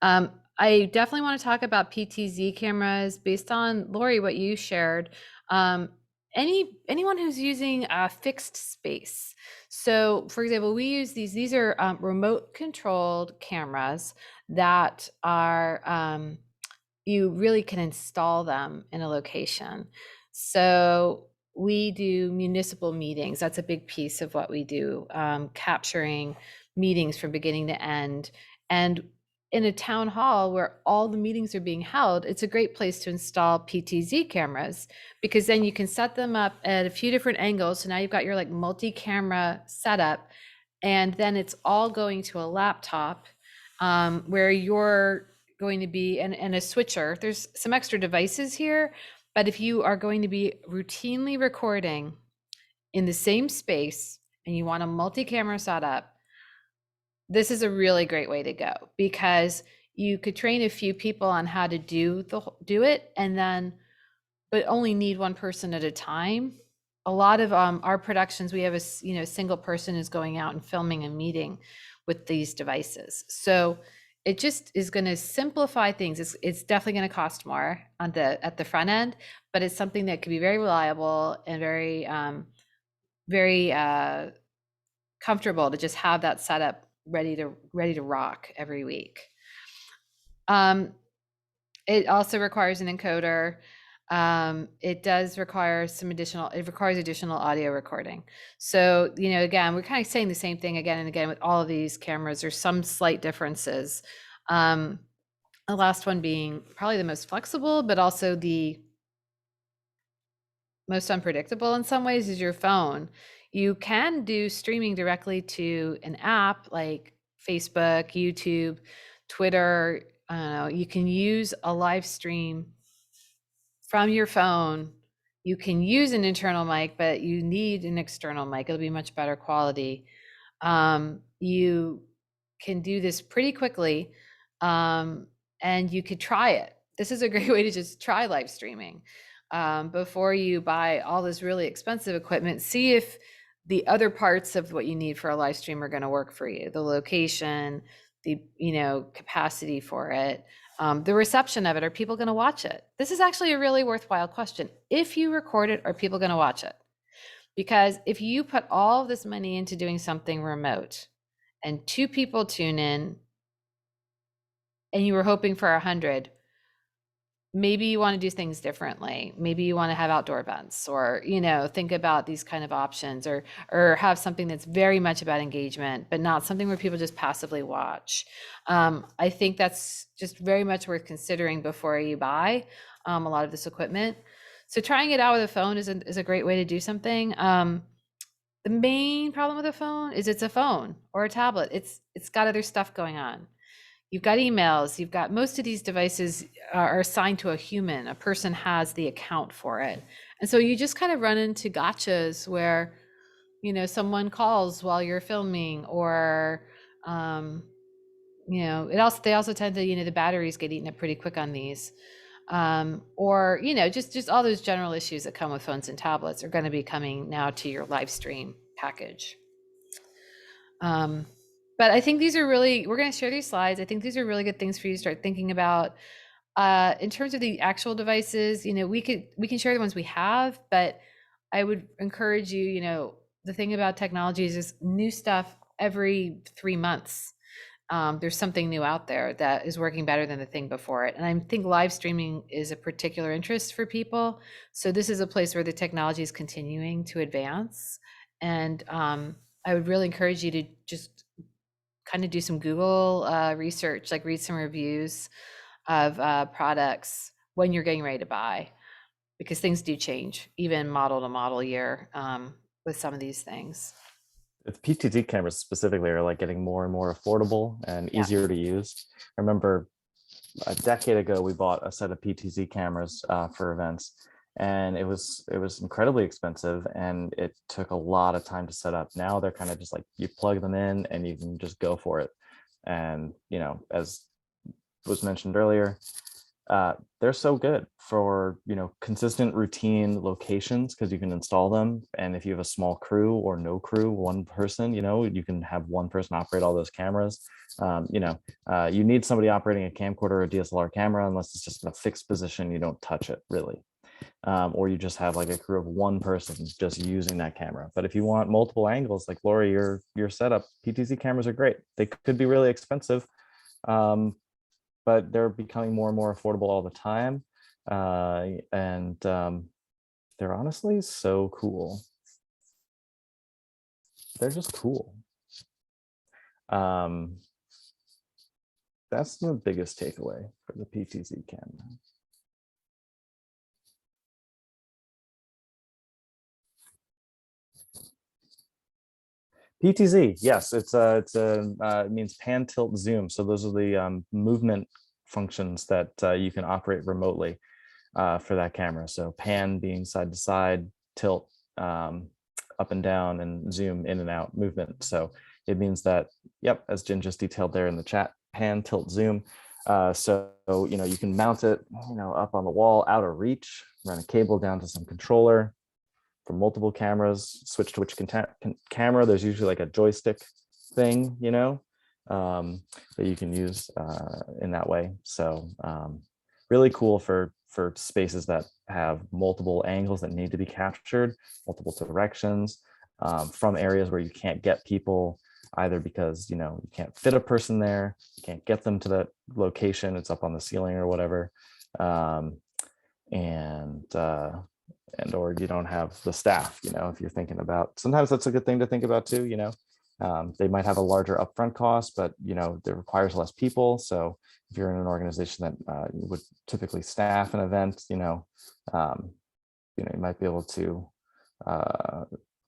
I definitely want to talk about PTZ cameras based on Lori, what you shared. Anyone who's using a fixed space. So for example, we use these are remote controlled cameras that are, you really can install them in a location. So we do municipal meetings. That's a big piece of what we do, capturing meetings from beginning to end. And in a town hall where all the meetings are being held, it's a great place to install PTZ cameras, because then you can set them up at a few different angles. So now you've got your like multi-camera setup, and then it's all going to a laptop, where you're going to be, and a switcher. There's some extra devices here, but if you are going to be routinely recording in the same space and you want a multi-camera setup, this is a really great way to go, because you could train a few people on how to do it, and then, but only need one person at a time. A lot of our productions, we have a single person is going out and filming a meeting with these devices. So it just is going to simplify things. It's definitely going to cost more at the front end, but it's something that could be very reliable and very comfortable to just have that setup ready to rock every week. It also requires an encoder. It does require it requires additional audio recording. So, again, we're kind of saying the same thing again and again with all of these cameras. There's some slight differences. The last one being probably the most flexible, but also the most unpredictable in some ways, is your phone. You can do streaming directly to an app like Facebook, YouTube, Twitter. I don't know, you can use a live stream from your phone. You can use an internal mic, but you need an external mic. It'll be much better quality. You can do this pretty quickly, and you could try it. This is a great way to just try live streaming. Before you buy all this really expensive equipment, see if the other parts of what you need for a live stream are going to work for you. The location, the capacity for it, the reception of it. Are people going to watch it? This is actually a really worthwhile question. If you record it, are people going to watch it? Because if you put all of this money into doing something remote and 2 people tune in and you were hoping for 100, maybe you want to do things differently. Maybe you want to have outdoor events, or think about these kind of options, or have something that's very much about engagement, but not something where people just passively watch. I think that's just very much worth considering before you buy a lot of this equipment. So trying it out with a phone is a great way to do something. The main problem with a phone is it's a phone or a tablet. It's got other stuff going on. You've got emails, you've got, most of these devices are assigned to a human. A person has the account for it. And so you just kind of run into gotchas where, someone calls while you're filming, or, they also tend to, the batteries get eaten up pretty quick on these. Or, just all those general issues that come with phones and tablets are going to be coming now to your live stream package. But I think these are really, we're going to share these slides. I think these are really good things for you to start thinking about. In terms of the actual devices, we can share the ones we have, but I would encourage you, the thing about technologies is new stuff every 3 months. There's something new out there that is working better than the thing before it. And I think live streaming is a particular interest for people. So this is a place where the technology is continuing to advance. And I would really encourage you to just kind of do some Google research, like read some reviews of products when you're getting ready to buy, because things do change, even model to model year, with some of these things. The PTZ cameras specifically are like getting more and more affordable and easier to use. I remember a decade ago, we bought a set of PTZ cameras for events, and it was incredibly expensive, and it took a lot of time to set up. Now they're kind of just like, you plug them in and you can just go for it. And as was mentioned earlier, they're so good for, consistent routine locations because you can install them. And if you have a small crew or no crew, one person, you can have one person operate all those cameras. You need somebody operating a camcorder or a DSLR camera unless it's just in a fixed position, you don't touch it really. Or you just have like a crew of one person just using that camera. But if you want multiple angles, like Lori, your setup, PTZ cameras are great. They could be really expensive, but they're becoming more and more affordable all the time. And they're honestly so cool. They're just cool. That's the biggest takeaway for the PTZ camera. PTZ, yes, it means pan, tilt, zoom. So those are the movement functions that you can operate remotely for that camera. So pan being side to side, tilt up and down, and zoom in and out movement. So it means that, yep, as Jen just detailed there in the chat, pan, tilt, zoom. So you can mount it, up on the wall, out of reach, run a cable down to some controller. For multiple cameras, switch to which camera. There's usually like a joystick thing, that you can use in that way. So really cool for spaces that have multiple angles that need to be captured, multiple directions, from areas where you can't get people, either because you can't fit a person there, you can't get them to that location, it's up on the ceiling or whatever, or you don't have the staff, if you're thinking about, sometimes that's a good thing to think about too, they might have a larger upfront cost, but it requires less people. So if you're in an organization that would typically staff an event, you might be able to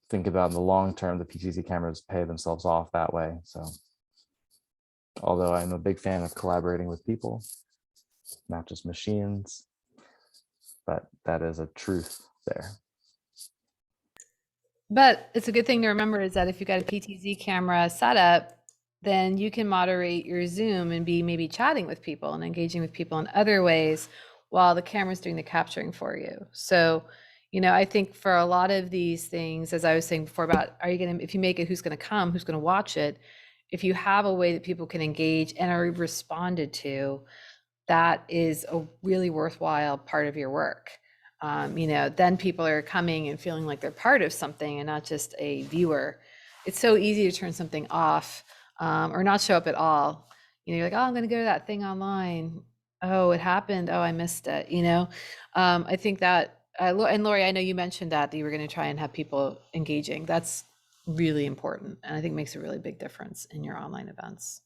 think about in the long term, the PTZ cameras pay themselves off that way. So although I'm a big fan of collaborating with people, not just machines, but that is a truth there. But it's a good thing to remember is that if you've got a PTZ camera setup, then you can moderate your Zoom and be maybe chatting with people and engaging with people in other ways while the camera's doing the capturing for you. So, I think for a lot of these things, as I was saying before about, if you make it, who's going to come, who's going to watch it, if you have a way that people can engage and are responded to, that is a really worthwhile part of your work. Then people are coming and feeling like they're part of something and not just a viewer. It's so easy to turn something off or not show up at all. You're like, oh, I'm going to go to that thing online. Oh, it happened. Oh, I missed it. I think that, and Lori, I know you mentioned that you were going to try and have people engaging. That's really important. And I think makes a really big difference in your online events.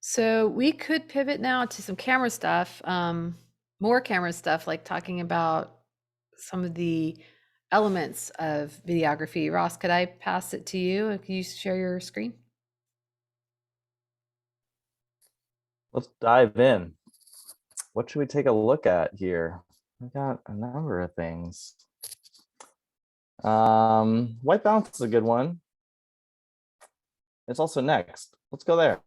So we could pivot now to some camera stuff, more camera stuff, like talking about some of the elements of videography. Ross, could I pass it to you? Can you share your screen? Let's dive in. What should we take a look at here? We got a number of things. White balance is a good one. It's also next. Let's go there.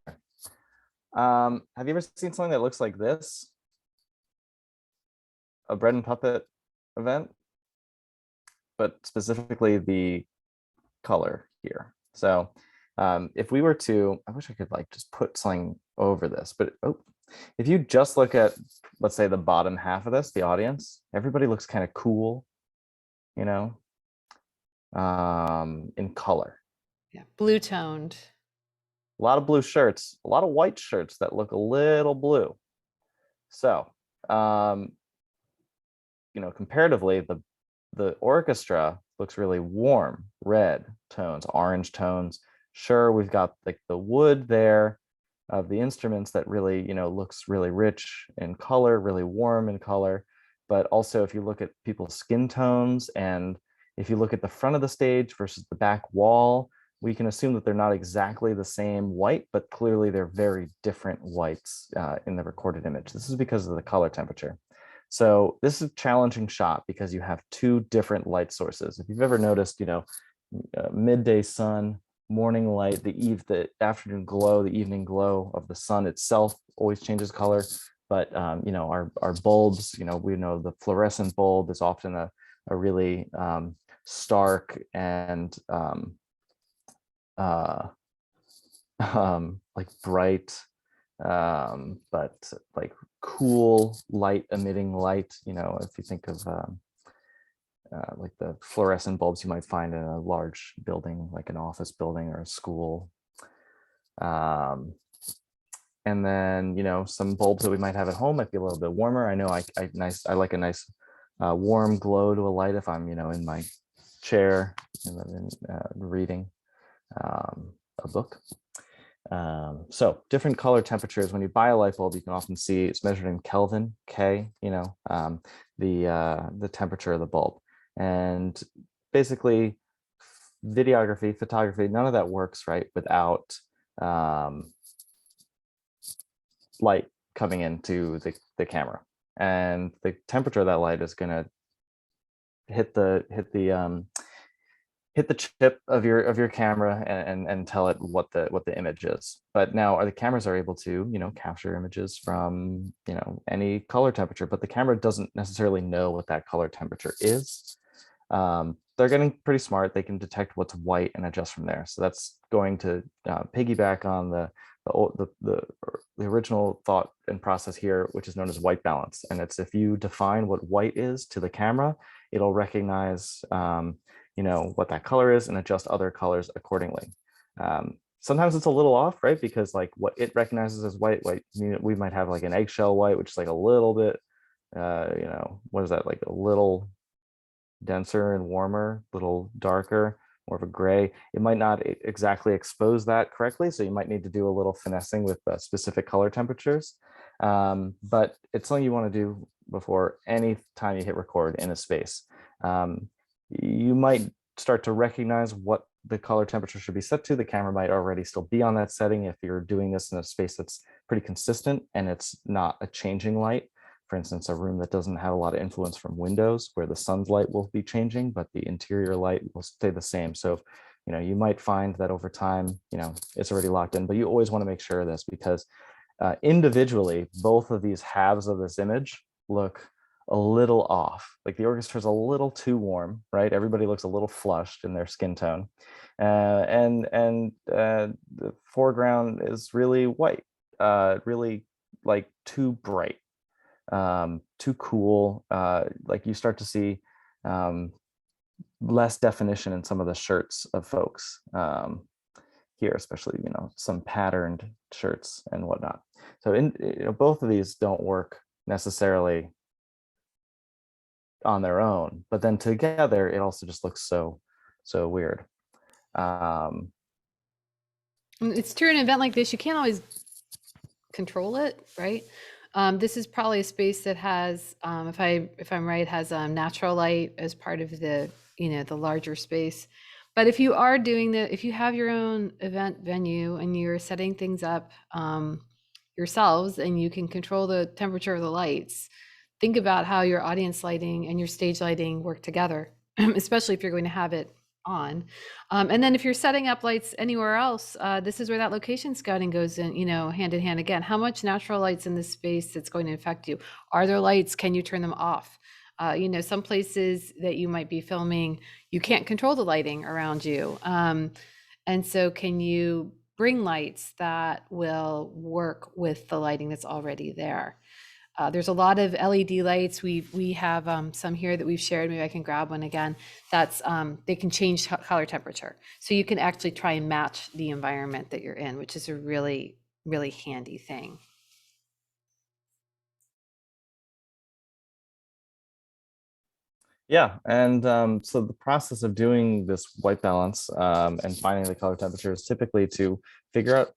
Have you ever seen something that looks like this? A bread and puppet event, but specifically the color here. So if we were to, I wish I could like just put something over this, but if you just look at, let's say the bottom half of this, the audience, everybody looks kind of cool, in color. Yeah, blue toned. A lot of blue shirts, a lot of white shirts that look a little blue. So, comparatively, the orchestra looks really warm, red tones, orange tones. Sure, we've got like the wood there of the instruments that really, looks really rich in color, really warm in color. But also if you look at people's skin tones and if you look at the front of the stage versus the back wall, we can assume that they're not exactly the same white, but clearly they're very different whites in the recorded image. This is because of the color temperature. So this is a challenging shot because you have two different light sources. If you've ever noticed, midday sun, morning light, the afternoon glow, the evening glow of the sun itself always changes color. But our bulbs, we know the fluorescent bulb is often a really stark and like bright, but like cool light emitting light. If you think of like the fluorescent bulbs you might find in a large building, like an office building or a school. And then, some bulbs that we might have at home might be a little bit warmer. I know I like a nice warm glow to a light if I'm, in my chair and reading a book. So different color temperatures. When you buy a light bulb, you can often see it's measured in Kelvin, K, the temperature of the bulb. And basically videography, photography, none of that works right without light coming into the camera. And the temperature of that light is going to hit the chip of your camera and tell it what the image is. But now the cameras are able to capture images from any color temperature, but the camera doesn't necessarily know what that color temperature is. They're getting pretty smart. They can detect what's white and adjust from there. So that's going to piggyback on the original thought and process here, which is known as white balance. And it's if you define what white is to the camera, it'll recognize what that color is and adjust other colors accordingly. Sometimes it's a little off, right? Because like what it recognizes as white, we might have like an eggshell white, which is like a little bit, what is that? Like a little denser and warmer, little darker, more of a gray. It might not exactly expose that correctly. So you might need to do a little finessing with specific color temperatures. But it's something you want to do before any time you hit record in a space. You might start to recognize what the color temperature should be set to. The camera might already still be on that setting if you're doing this in a space that's pretty consistent and it's not a changing light. For instance, a room that doesn't have a lot of influence from windows where the sun's light will be changing, but the interior light will stay the same. So, you might find that over time, it's already locked in, but you always want to make sure of this because individually, both of these halves of this image look a little off. Like the orchestra is a little too warm, right? Everybody looks a little flushed in their skin tone. And the foreground is really white, really like too bright. Too cool. Like you start to see less definition in some of the shirts of folks here, especially some patterned shirts and whatnot. So both of these don't work necessarily on their own, but then together it also just looks so weird. It's true in an event like this, you can't always control it, right? This is probably a space that has, if I'm right, has natural light as part of the the larger space. But if you are if you have your own event venue and you're setting things up yourselves and you can control the temperature of the lights, think about how your audience lighting and your stage lighting work together, especially if you're going to have it on. And then if you're setting up lights anywhere else, this is where that location scouting goes in, hand in hand again. How much natural light's in this space that's going to affect you? Are there lights? Can you turn them off? Some places that you might be filming, you can't control the lighting around you. And so can you bring lights that will work with the lighting that's already there? There's a lot of LED lights. We have some here that we've shared. Maybe I can grab one again. That's they can change color temperature, so you can actually try and match the environment that you're in, which is a really, really handy thing. Yeah, and so the process of doing this white balance and finding the color temperature is typically to figure out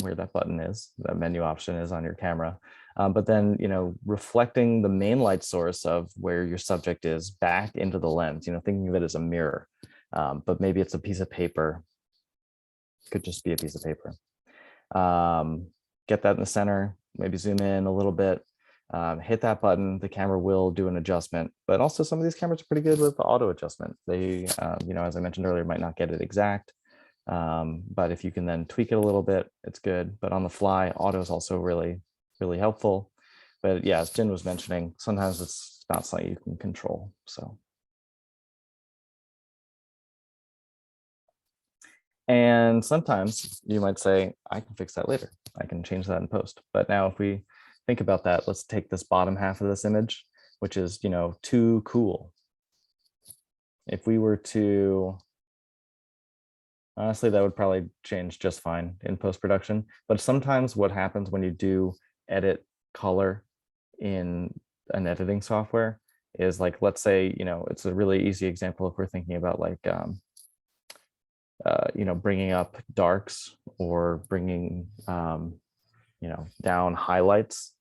where that button is, that menu option is on your camera. But then, reflecting the main light source of where your subject is back into the lens, thinking of it as a mirror, but maybe it's a piece of paper Could just be a piece of paper. Get that in the center, maybe zoom in a little bit, hit that button, the camera will do an adjustment, but also some of these cameras are pretty good with the auto adjustment. They, you know, as I mentioned earlier, might not get it exact, but if you can then tweak it a little bit, it's good. But on the fly, auto is also really, really helpful. But yeah, as Jen was mentioning, sometimes it's not something you can control, so. And sometimes you might say, I can fix that later. I can change that in post. But now if we think about that, let's take this bottom half of this image, which is, you know, too cool. If we were to, honestly, that would probably change just fine in post-production. But sometimes what happens when you do edit color in an editing software is like, let's say, you know, it's a really easy example if we're thinking about like, you know, bringing up darks or bringing, you know, down highlights.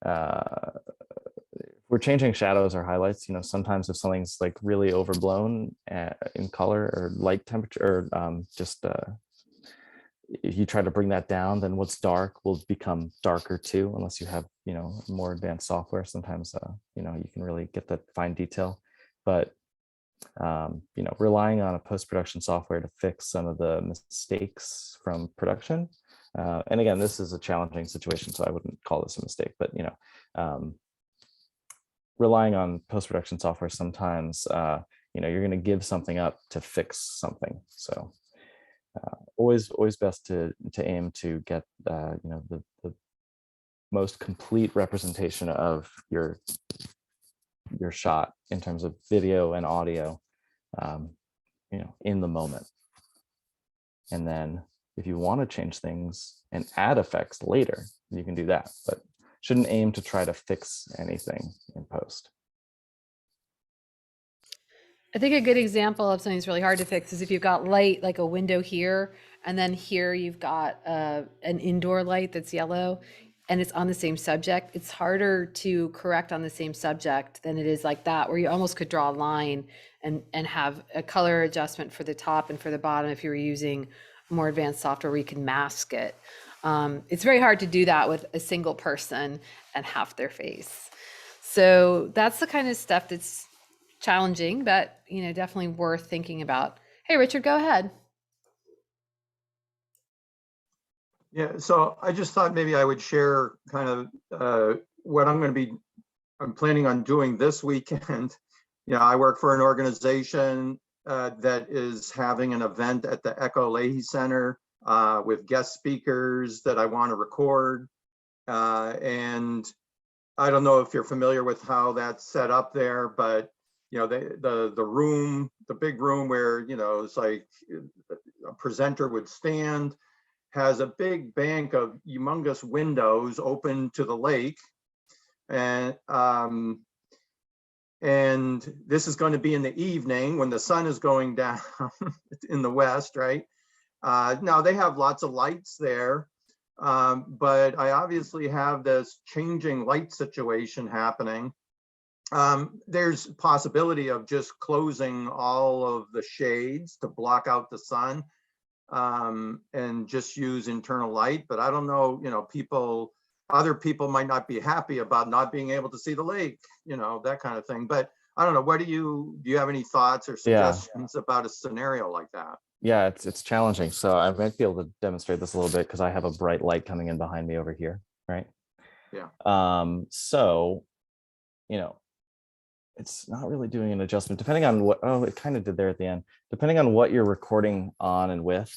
We're changing shadows or highlights, you know, sometimes if something's like really overblown in color or light temperature, or just if you try to bring that down, then what's dark will become darker too, unless you have, you know, more advanced software. Sometimes, you know, you can really get that fine detail, but you know, relying on a post-production software to fix some of the mistakes from production. And again, this is a challenging situation, so I wouldn't call this a mistake, but, you know, relying on post-production software sometimes, you know, you're going to give something up to fix something. So always best to aim to get, you know, the most complete representation of your shot in terms of video and audio, you know, in the moment. And then if you want to change things and add effects later, you can do that, but shouldn't aim to try to fix anything in post. I think a good example of something that's really hard to fix is if you've got light, like a window here, and then here you've got an indoor light that's yellow, and it's on the same subject. It's harder to correct on the same subject than it is like that, where you almost could draw a line and have a color adjustment for the top and for the bottom if you were using more advanced software where you can mask it. It's very hard to do that with a single person and half their face. So that's the kind of stuff that's challenging, but, you know, definitely worth thinking about. Hey, Richard, go ahead. Yeah, so I just thought maybe I would share kind of what I'm planning on doing this weekend. You know, I work for an organization that is having an event at the Echo Leahy Center with guest speakers that I want to record. And I don't know if you're familiar with how that's set up there, but you know, the room, the big room where, you know, it's like a presenter would stand, has a big bank of humongous windows open to the lake. And this is going to be in the evening when the sun is going down in the west, right? Now they have lots of lights there, but I obviously have this changing light situation happening. There's possibility of just closing all of the shades to block out the sun and just use internal light. But I don't know, you know, other people might not be happy about not being able to see the lake, you know, that kind of thing. But I don't know, do you have any thoughts or suggestions about a scenario like that? Yeah, it's challenging. So I might be able to demonstrate this a little bit because I have a bright light coming in behind me over here, right? Yeah. So, you know, it's not really doing an adjustment depending on what, oh, it kind of did there at the end, depending on what you're recording on and with.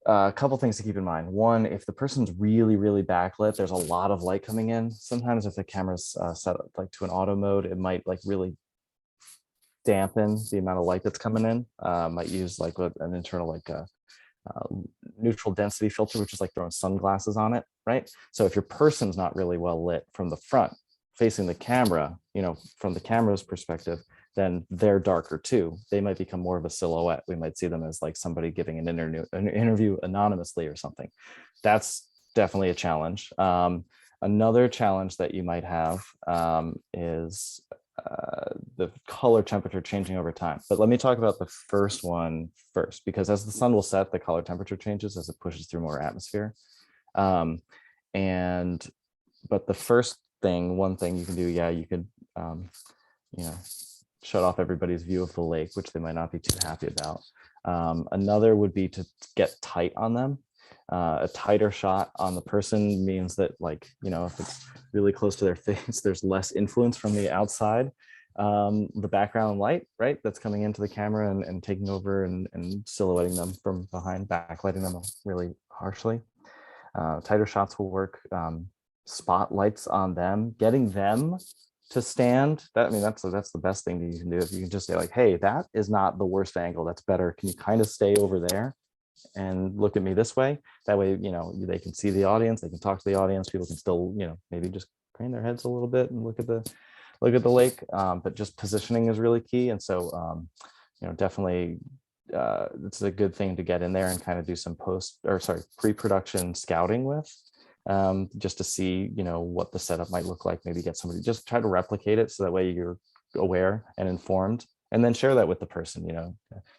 A couple things to keep in mind. One, if the person's really backlit, there's a lot of light coming in. Sometimes if the camera's set up like to an auto mode, it might like really dampen the amount of light that's coming in. Might use like an internal like neutral density filter, which is like throwing sunglasses on it, right? So if your person's not really well lit from the front facing the camera, you know, from the camera's perspective, then they're darker too. They might become more of a silhouette. We might see them as like somebody giving an interview anonymously or something. That's definitely a challenge. Another challenge that you might have is the color temperature changing over time. But let me talk about the first one first, because as the sun will set, the color temperature changes as it pushes through more atmosphere. But the first thing, one thing you can do, yeah, you could, you know, shut off everybody's view of the lake, which they might not be too happy about. Another would be to get tight on them. A tighter shot on the person means that, like, you know, if it's really close to their face, there's less influence from the outside. The background light, right, that's coming into the camera and taking over and silhouetting them from behind, backlighting them really harshly. Tighter shots will work. Spotlights on them, getting them to stand. That, I mean, that's the best thing that you can do. If you can just say like, hey, that is not the worst angle, that's better. Can you kind of stay over there and look at me this way? That way, you know, they can see the audience, they can talk to the audience, people can still, you know, maybe just crane their heads a little bit and look at the lake. But just positioning is really key. And so, you know, definitely it's a good thing to get in there and kind of do some pre-production scouting with, just to see, you know, what the setup might look like. Maybe get somebody, just try to replicate it so that way you're aware and informed, and then share that with the person. You know,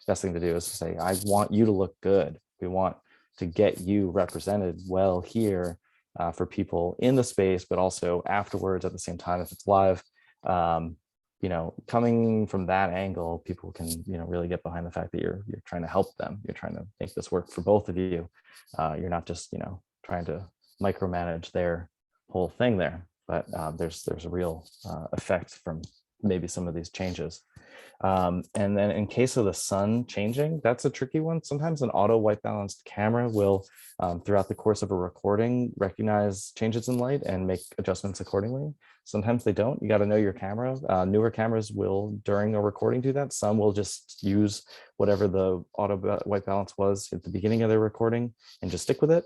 best thing to do is to say, I want you to look good. We want to get you represented well here, for people in the space, but also afterwards at the same time if it's live. You know, coming from that angle, people can, you know, really get behind the fact that you're trying to help them. You're trying to make this work for both of you. You're not just, you know, trying to micromanage their whole thing there, but there's a real effect from maybe some of these changes. And then in case of the sun changing, that's a tricky one. Sometimes an auto white balanced camera will, throughout the course of a recording, recognize changes in light and make adjustments accordingly. Sometimes they don't. You got to know your camera. Newer cameras will, during a recording, do that. Some will just use whatever the auto white balance was at the beginning of their recording and just stick with it.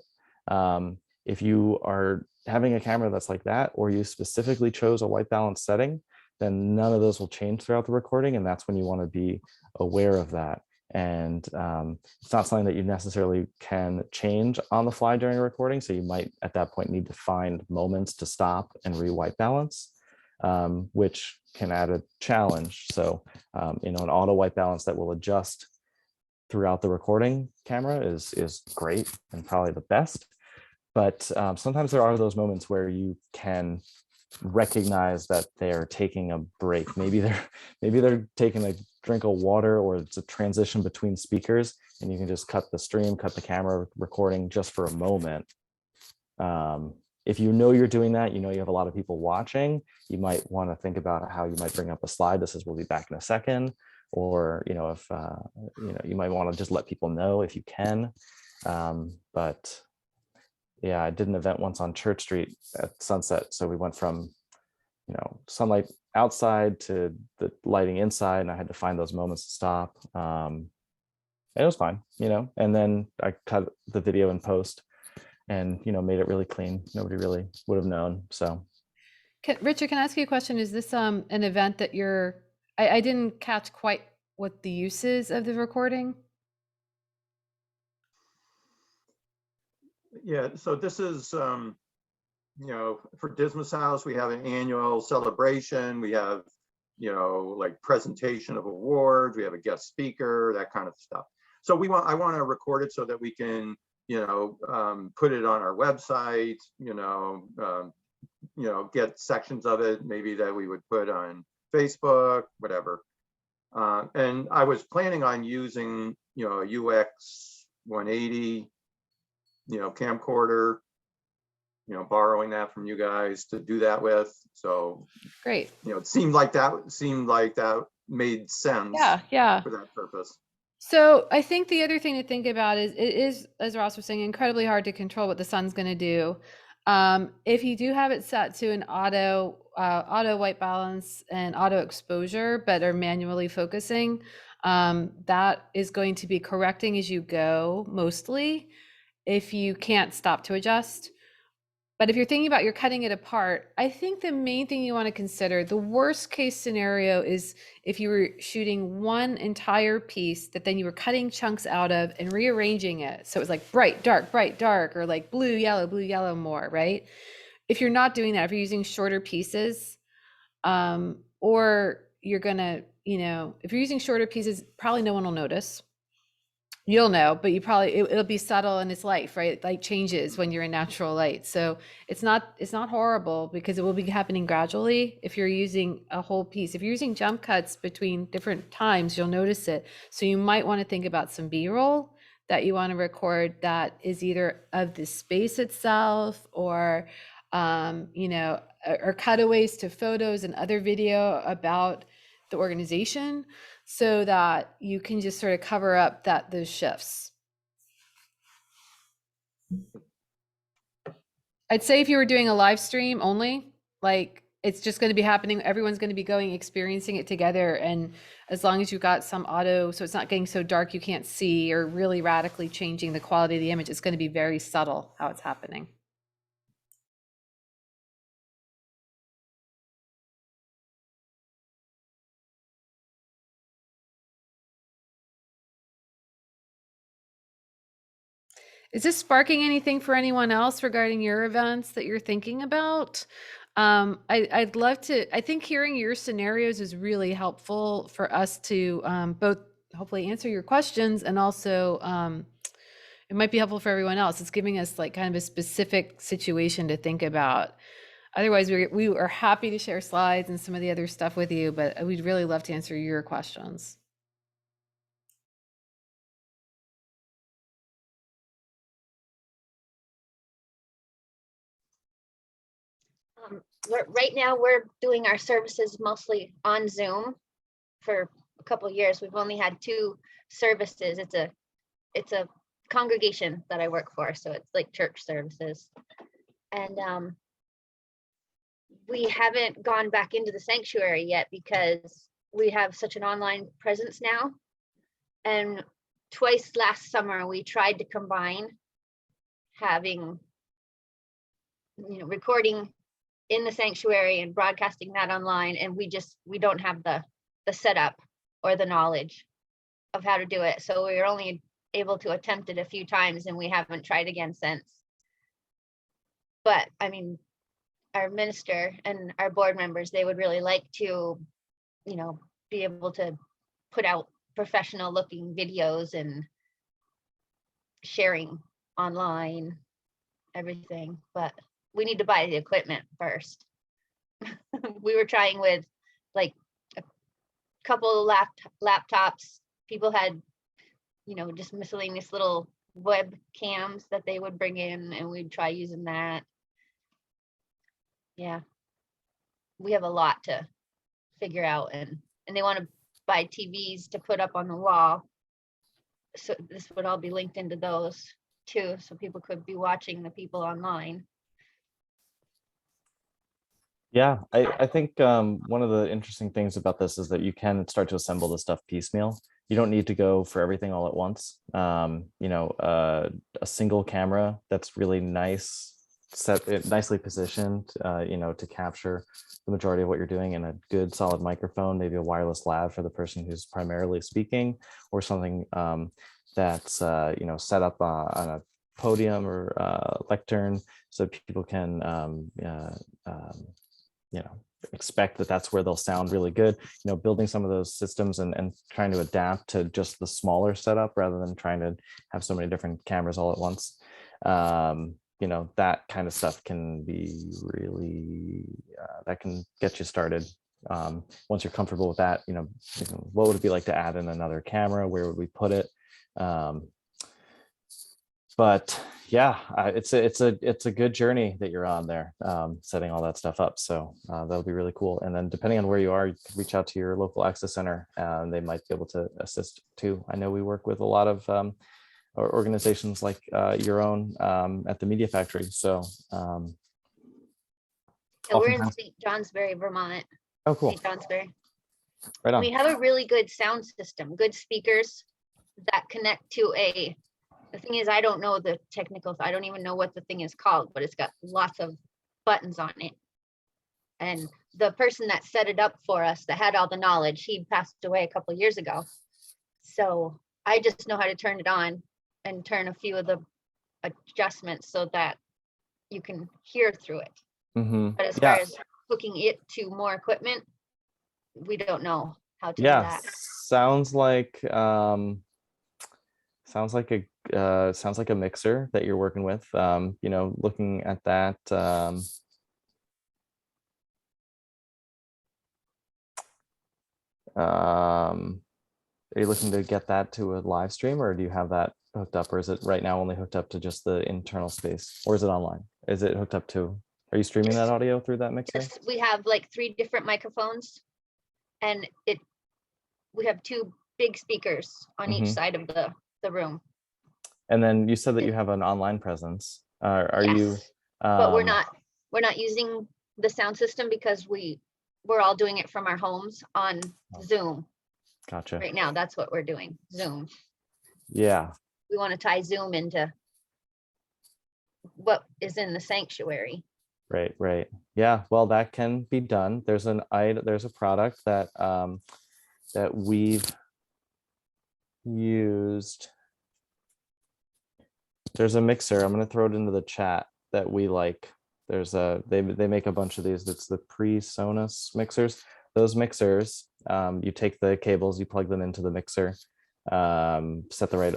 If you are having a camera that's like that, or you specifically chose a white balance setting, then none of those will change throughout the recording. And that's when you want to be aware of that. And it's not something that you necessarily can change on the fly during a recording. So you might at that point need to find moments to stop and re-white balance, which can add a challenge. So, you know, an auto white balance that will adjust throughout the recording camera is great and probably the best. But sometimes there are those moments where you can recognize that they're taking a break. Maybe they're taking a drink of water, or it's a transition between speakers, and you can just cut the stream, cut the camera recording just for a moment. If you know you're doing that, you know you have a lot of people watching, you might want to think about how you might bring up a slide that says we'll be back in a second, or, you know, if you know, you might want to just let people know if you can. But yeah, I did an event once on Church Street at sunset. So we went from, you know, sunlight outside to the lighting inside, and I had to find those moments to stop. And it was fine, you know, and then I cut the video in post and, you know, made it really clean. Nobody really would have known. So. Richard, can I ask you a question? Is this an event that I didn't catch quite what the use is of the recording? Yeah, so this is, you know, for Dismas House, we have an annual celebration. We have, you know, like presentation of awards. We have a guest speaker, that kind of stuff. So I want to record it so that we can, you know, put it on our website, you know, get sections of it, maybe that we would put on Facebook, whatever. And I was planning on using, you know, a UX 180, you know, camcorder, you know, borrowing that from you guys to do that with. So Great. You know, it seemed like that made sense. Yeah. For that purpose. So I think the other thing to think about is, it is, as Ross was saying, incredibly hard to control what the sun's going to do. If you do have it set to an auto white balance and auto exposure, but are manually focusing, that is going to be correcting as you go mostly, if you can't stop to adjust. But if you're thinking about you're cutting it apart, I think the main thing you want to consider, the worst case scenario is if you were shooting one entire piece that then you were cutting chunks out of and rearranging it. So it was like bright, dark, or like blue, yellow more, right? If you're not doing that, if you're using shorter pieces, or you're gonna, if you're using shorter pieces, probably no one will notice. You'll know, but you probably, it'll be subtle in its life, right? Light changes when you're in natural light. So it's not horrible because it will be happening gradually. If you're using a whole piece, if you're using jump cuts between different times, you'll notice it. So you might want to think about some B-roll that you want to record that is either of the space itself or, or cutaways to photos and other video about the organization, so that you can just sort of cover up those shifts. I'd say if you were doing a live stream only, like it's just going to be happening, everyone's going to be experiencing it together, and as long as you've got some auto, so it's not getting so dark you can't see or really radically changing the quality of the image, it's going to be very subtle how it's happening. Is this sparking anything for anyone else regarding your events that you're thinking about? I'd love to, I think hearing your scenarios is really helpful for us to both hopefully answer your questions, and also it might be helpful for everyone else. It's giving us like kind of a specific situation to think about. Otherwise, we are happy to share slides and some of the other stuff with you, but we'd really love to answer your questions. Right now, we're doing our services mostly on Zoom. For a couple of years, we've only had 2 services. It's a congregation that I work for, so it's like church services. And we haven't gone back into the sanctuary yet because we have such an online presence now. And twice last summer, we tried to combine having, recording in the sanctuary and broadcasting that online, and we don't have the setup or the knowledge of how to do it. So we were only able to attempt it a few times, and we haven't tried again since. But I mean, our minister and our board members, they would really like to, be able to put out professional looking videos and sharing online, everything, but we need to buy the equipment first. We were trying with like a couple of laptops. People had, just miscellaneous little web cams that they would bring in, and we'd try using that. Yeah, we have a lot to figure out, and they want to buy TVs to put up on the wall. So this would all be linked into those too, so people could be watching the people online. Yeah, I think one of the interesting things about this is that you can start to assemble the stuff piecemeal. You don't need to go for everything all at once. A single camera that's really nice, nicely positioned, to capture the majority of what you're doing, and a good solid microphone, maybe a wireless lav for the person who's primarily speaking, or something that's set up on a podium or lectern, so people can expect that that's where they'll sound really good. Building some of those systems and trying to adapt to just the smaller setup rather than trying to have so many different cameras all at once. That kind of stuff can be really that can get you started. Once you're comfortable with that, what would it be like to add in another camera? Where would we put it? But yeah, it's a good journey that you're on there, setting all that stuff up. So that'll be really cool. And then depending on where you are, you can reach out to your local access center, and they might be able to assist too. I know we work with a lot of organizations like your own at the Media Factory. So we're in St. Johnsbury, Vermont. Oh, cool. St. Johnsbury. Right on. We have a really good sound system, good speakers that connect to the thing is, I don't know the technicals. I don't even know what the thing is called, but it's got lots of buttons on it. And the person that set it up for us, that had all the knowledge, he passed away a couple of years ago. So I just know how to turn it on and turn a few of the adjustments so that you can hear through it. Mm-hmm. But as far as hooking it to more equipment, we don't know how to do Yeah, that. sounds like sounds like a mixer that you're working with. You know, looking at that. Are you looking to get that to a live stream, or do you have that hooked up, or is it right now only hooked up to just the internal space, or is it online? Is it hooked up to, are you streaming that audio through that mixer? Yes, we have like 3 different microphones, and we have 2 big speakers on each Mhm. side of the room. And then you said that you have an online presence. Are you? Yes, but we're not using the sound system because we're all doing it from our homes on Zoom Gotcha. right now. That's what we're doing, Zoom. Yeah. We want to tie Zoom into what is in the sanctuary. Right, right. Yeah, well, that can be done. There's a product that that we've used. There's a mixer. I'm gonna throw it into the chat that we like. There's they make a bunch of these. It's the PreSonus mixers. Those mixers, you take the cables, you plug them into the mixer, set the right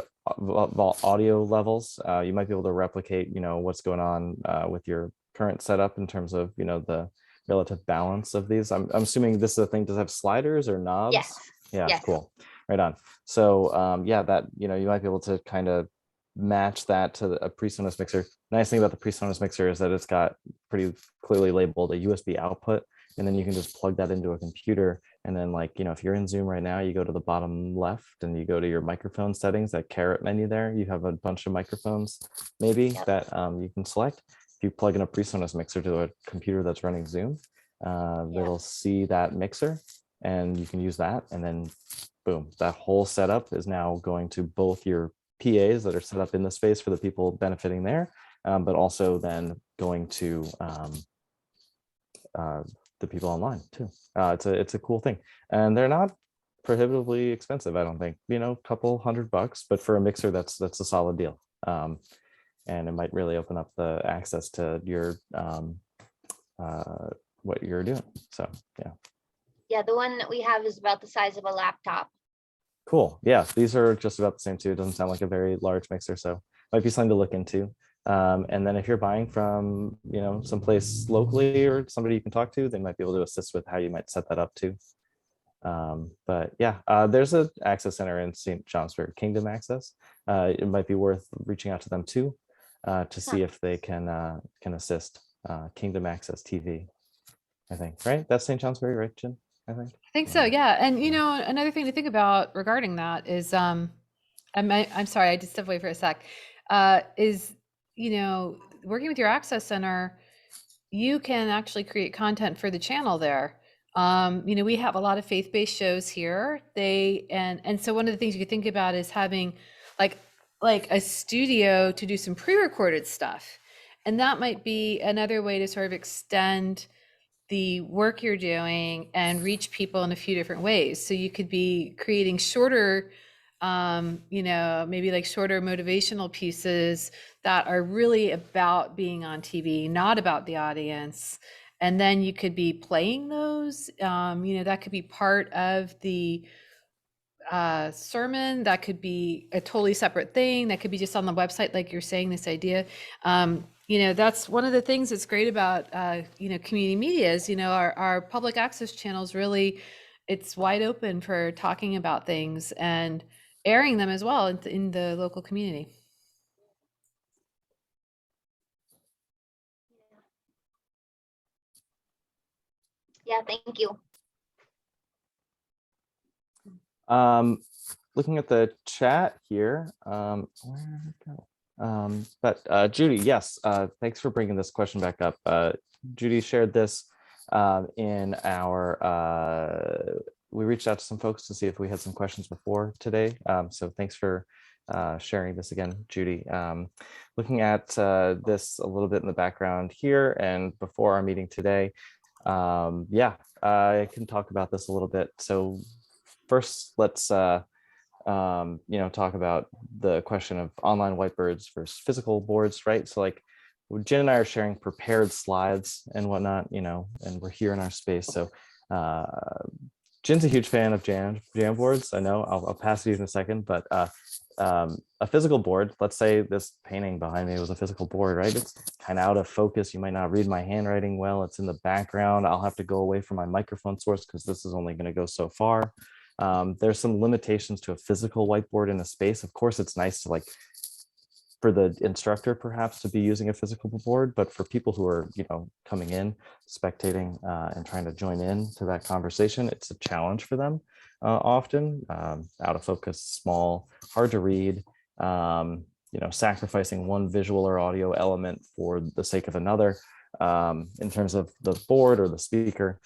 audio levels. You might be able to replicate, you know, what's going on with your current setup in terms of, you know, the relative balance of these. I'm assuming this is a thing. Does it have sliders or knobs? Yes. Yeah, Yes. cool. Right on. So yeah, that, you know, you might be able to kind of match that to a PreSonus mixer. Nice thing about the PreSonus mixer is that it's got pretty clearly labeled a USB output, and then you can just plug that into a computer. And then, like, you know, if you're in Zoom right now, you go to the bottom left and you go to your microphone settings, that caret menu there, you have a bunch of microphones maybe Yep. that you can select. If you plug in a PreSonus mixer to a computer that's running Zoom, it'll see that mixer and you can use that. And then boom, that whole setup is now going to both your PAs that are set up in the space for the people benefiting there, but also then going to the people online too. It's a cool thing, and they're not prohibitively expensive. I don't think, you know, a couple $100, but for a mixer, that's a solid deal. And it might really open up the access to your what you're doing. So yeah. Yeah, the one that we have is about the size of a laptop. Cool. Yeah, these are just about the same too. It doesn't sound like a very large mixer, so might be something to look into. And then if you're buying from, you know, someplace locally or somebody you can talk to, they might be able to assist with how you might set that up too. But yeah, there's an access center in St. John's for Kingdom Access. It might be worth reaching out to them too to see if they can assist. Kingdom Access TV, I think, right? That's St. Johnsbury, right, Jen? I think so, yeah. And, you know, another thing to think about regarding that is, I'm sorry, I just stepped away for a sec, is, you know, working with your access center, you can actually create content for the channel there. You know, we have a lot of faith-based shows here. And so one of the things you could think about is having like a studio to do some pre-recorded stuff. And that might be another way to sort of extend the work you're doing and reach people in a few different ways. So you could be creating shorter, you know, maybe like shorter motivational pieces that are really about being on TV, not about the audience. And then you could be playing those, you know, that could be part of the sermon, that could be a totally separate thing, that could be just on the website, like you're saying, this idea. You know, that's one of the things that's great about, you know, community media is, you know, our public access channels really, it's wide open for talking about things and airing them as well in the local community. Yeah, thank you. Looking at the chat here, where did it go? But Judy, yes, thanks for bringing this question back up. Judy shared this in our, we reached out to some folks to see if we had some questions before today. So thanks for sharing this again, Judy. Looking at this a little bit in the background here and before our meeting today, yeah, I can talk about this a little bit. So first, let's you know, talk about the question of online whiteboards versus physical boards, right? So like Jen and I are sharing prepared slides and whatnot, you know, and we're here in our space. So Jin's a huge fan of Jamboards. I know. I'll pass it to you in a second, but a physical board. Let's say this painting behind me was a physical board, right? It's kind of out of focus. You might not read my handwriting well. It's in the background. I'll have to go away from my microphone source because this is only going to go so far. There's some limitations to a physical whiteboard in a space. Of course, it's nice to like for the instructor perhaps to be using a physical board, but for people who are, you know, coming in, spectating and trying to join in to that conversation, it's a challenge for them often. Out of focus, small, hard to read, you know, sacrificing one visual or audio element for the sake of another. In terms of the board or the speaker,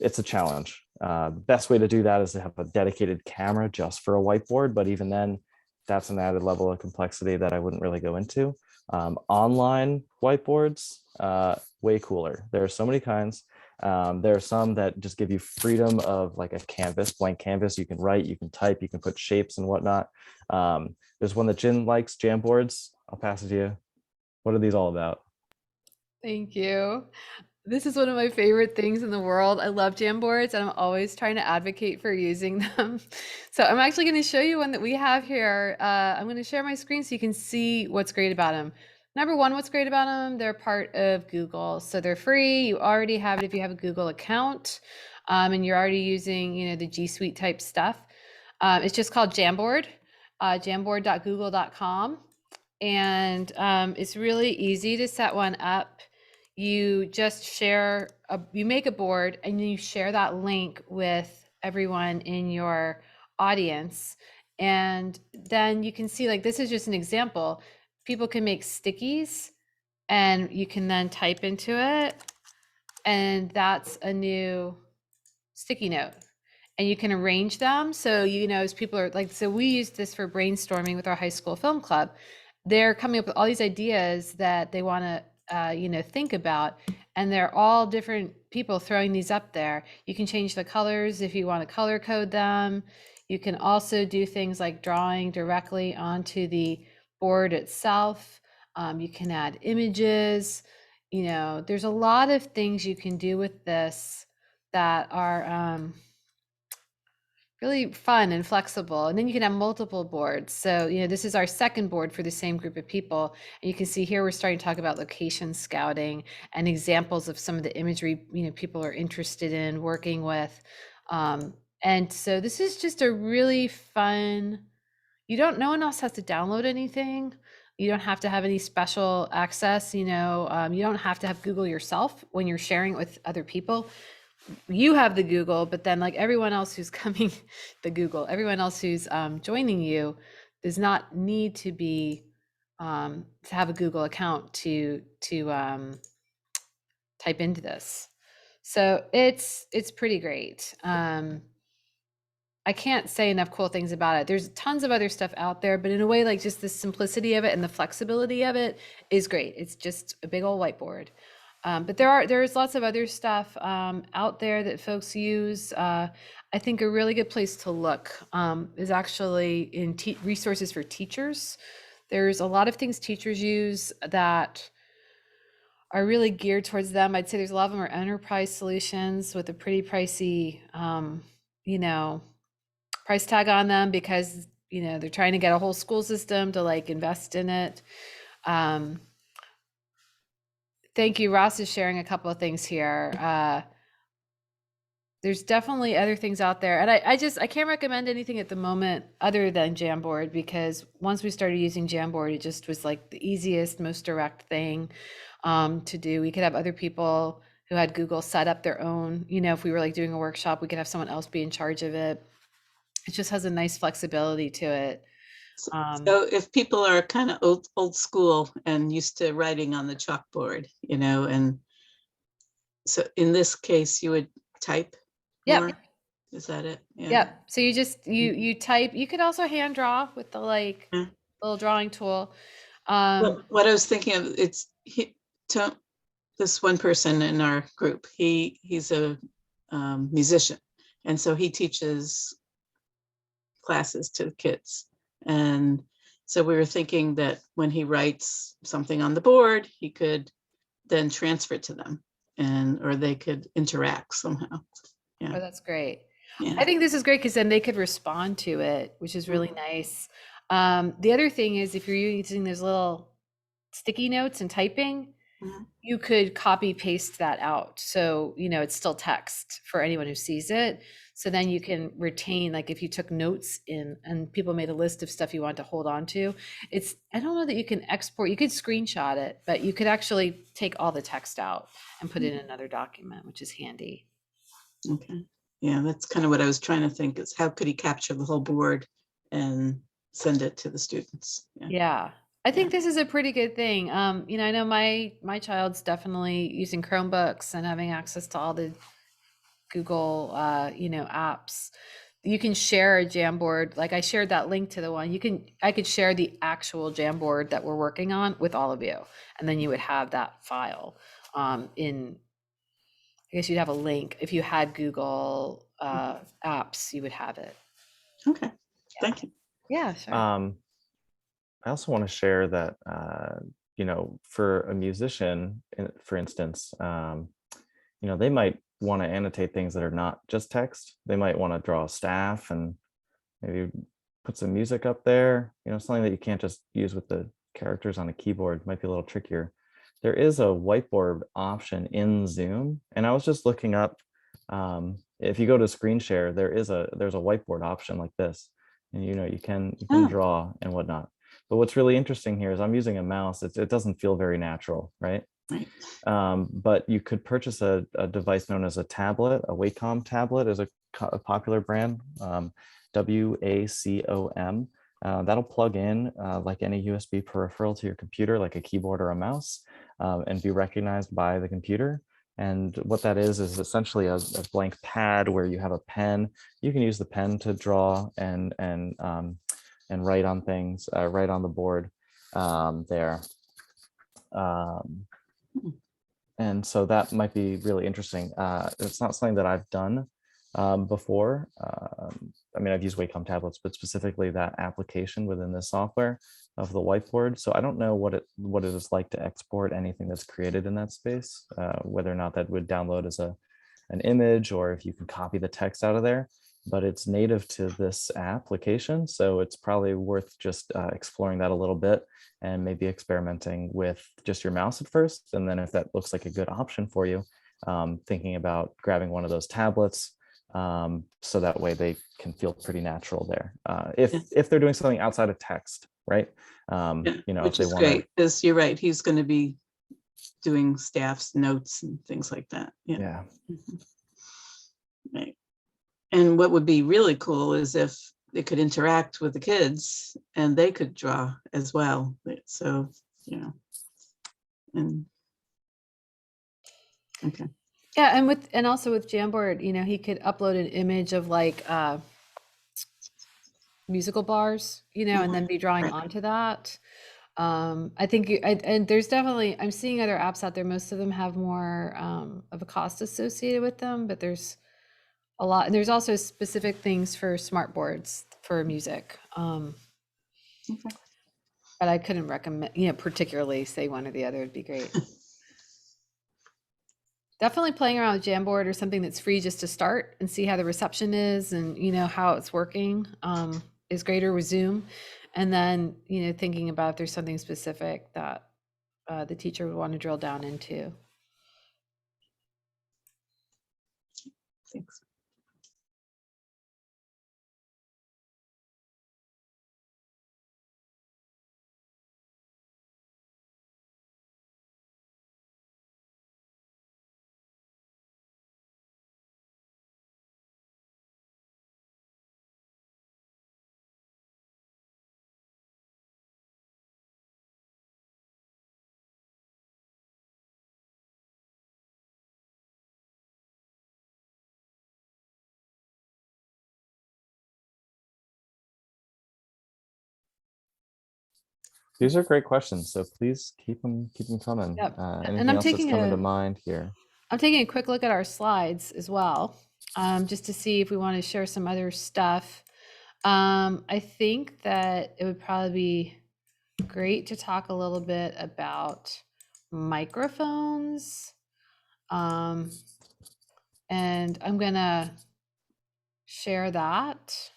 it's a challenge. The best way to do that is to have a dedicated camera just for a whiteboard, but even then, that's an added level of complexity that I wouldn't really go into. Online whiteboards, way cooler. There are so many kinds. There are some that just give you freedom of like a canvas, blank canvas. You can write, you can type, you can put shapes and whatnot. There's one that Jin likes, Jamboards. I'll pass it to you. What are these all about? Thank you. This is one of my favorite things in the world. I love Jamboards and I'm always trying to advocate for using them. So I'm actually going to show you one that we have here. I'm going to share my screen so you can see what's great about them. Number one, what's great about them? They're part of Google. So they're free. You already have it if you have a Google account and you're already using, you know, the G Suite type stuff. It's just called Jamboard, jamboard.google.com. And it's really easy to set one up. You just share, you make a board and you share that link with everyone in your audience. And then you can see, like, this is just an example. People can make stickies and you can then type into it. And that's a new sticky note. And you can arrange them. So, you know, as people are like, so we used this for brainstorming with our high school film club. They're coming up with all these ideas that they want to you know, think about, and they're all different people throwing these up there. You can change the colors if you want to color code them. You can also do things like drawing directly onto the board itself. You can add images. You know, there's a lot of things you can do with this that are really fun and flexible. And then you can have multiple boards. So, you know, this is our second board for the same group of people. And you can see here, we're starting to talk about location scouting and examples of some of the imagery, you know, people are interested in working with. And so this is just a really fun, no one else has to download anything. You don't have to have any special access, you know, you don't have to have Google yourself when you're sharing it with other people. You have the Google, but then like everyone else who's coming, everyone else who's joining you does not need to be to have a Google account to type into this. So it's pretty great. I can't say enough cool things about it. There's tons of other stuff out there, but in a way, like just the simplicity of it and the flexibility of it is great. It's just a big old whiteboard. But there's lots of other stuff out there that folks use. I think a really good place to look is actually in resources for teachers. There's a lot of things teachers use that are really geared towards them. I'd say there's a lot of them are enterprise solutions with a pretty pricey, you know, price tag on them because, you know, they're trying to get a whole school system to like invest in it. Thank you. Ross is sharing a couple of things here. There's definitely other things out there. And I can't recommend anything at the moment other than Jamboard, because once we started using Jamboard, it just was like the easiest, most direct thing to do. We could have other people who had Google set up their own, you know, if we were like doing a workshop, we could have someone else be in charge of it. It just has a nice flexibility to it. So if people are kind of old school and used to writing on the chalkboard, you know, and so in this case, you would type more? Yep. Is that it? Yeah. Yep. So you just, you type, you could also hand draw with the like little drawing tool. Well, what I was thinking of, this one person in our group, he's a musician. And so he teaches classes to the kids. And so we were thinking that when he writes something on the board, he could then transfer it to them or they could interact somehow. Yeah. Oh, that's great. Yeah. I think this is great because then they could respond to it, which is really nice. The other thing is if you're using those little sticky notes and typing, Mhm. you could copy paste that out. So, it's still text for anyone who sees it. So then you can retain, like if you took notes in and people made a list of stuff you want to hold on to, I don't know that you can export, you could screenshot it, but you could actually take all the text out and put it in another document, which is handy. Okay. Yeah, that's kind of what I was trying to think is how could he capture the whole board and send it to the students? Yeah. Yeah. I think this is a pretty good thing. I know my child's definitely using Chromebooks and having access to all the Google, apps. You can share a Jamboard. Like I shared that link to the one. I could share the actual Jamboard that we're working on with all of you, and then you would have that file. I guess you'd have a link if you had Google apps. You would have it. Okay. Thank you. Yeah, sure. I also want to share that, for a musician, for instance, they might want to annotate things that are not just text. They might want to draw a staff and maybe put some music up there, something that you can't just use with the characters on a keyboard. Might be a little trickier. There is a whiteboard option in Zoom. And I was just looking up, if you go to screen share, there's a whiteboard option like this. And you can Oh. draw and whatnot. But what's really interesting here is I'm using a mouse. It doesn't feel very natural, right? Right. But you could purchase a device known as a tablet. A Wacom Tablet is a popular brand, WACOM. That'll plug in like any USB peripheral to your computer, like a keyboard or a mouse, and be recognized by the computer. And what that is essentially a blank pad where you have a pen. You can use the pen to draw and write on things, write on the board there. And so that might be really interesting. It's not something that I've done before. I've used Wacom tablets, but specifically that application within the software of the whiteboard. So I don't know what it is like to export anything that's created in that space, whether or not that would download as an image or if you can copy the text out of there. But it's native to this application. So it's probably worth just exploring that a little bit and maybe experimenting with just your mouse at first. And then if that looks like a good option for you, thinking about grabbing one of those tablets so that way they can feel pretty natural there. If they're doing something outside of text, right? Which if they is want great, because you're right, he's going to be doing staff's notes and things like that. Yeah. Mhm. Right. And what would be really cool is if they could interact with the kids and they could draw as well. So, and okay. Yeah, and also with Jamboard, he could upload an image of like musical bars, and then be drawing Right. onto that. I think and there's definitely, I'm seeing other apps out there. Most of them have more of a cost associated with them, but there's a lot, and there's also specific things for smart boards for music. Okay. But I couldn't recommend, particularly say one or the other would be great. Definitely playing around with Jamboard or something that's free just to start and see how the reception is and how it's working is greater with Zoom. And then thinking about if there's something specific that the teacher would want to drill down into. Thanks. These are great questions. So please keep them coming. Yep. Anything And I'm else that's taking coming to mind here? I'm taking a quick look at our slides as well, just to see if we want to share some other stuff. I think that it would probably be great to talk a little bit about microphones. And I'm gonna share that.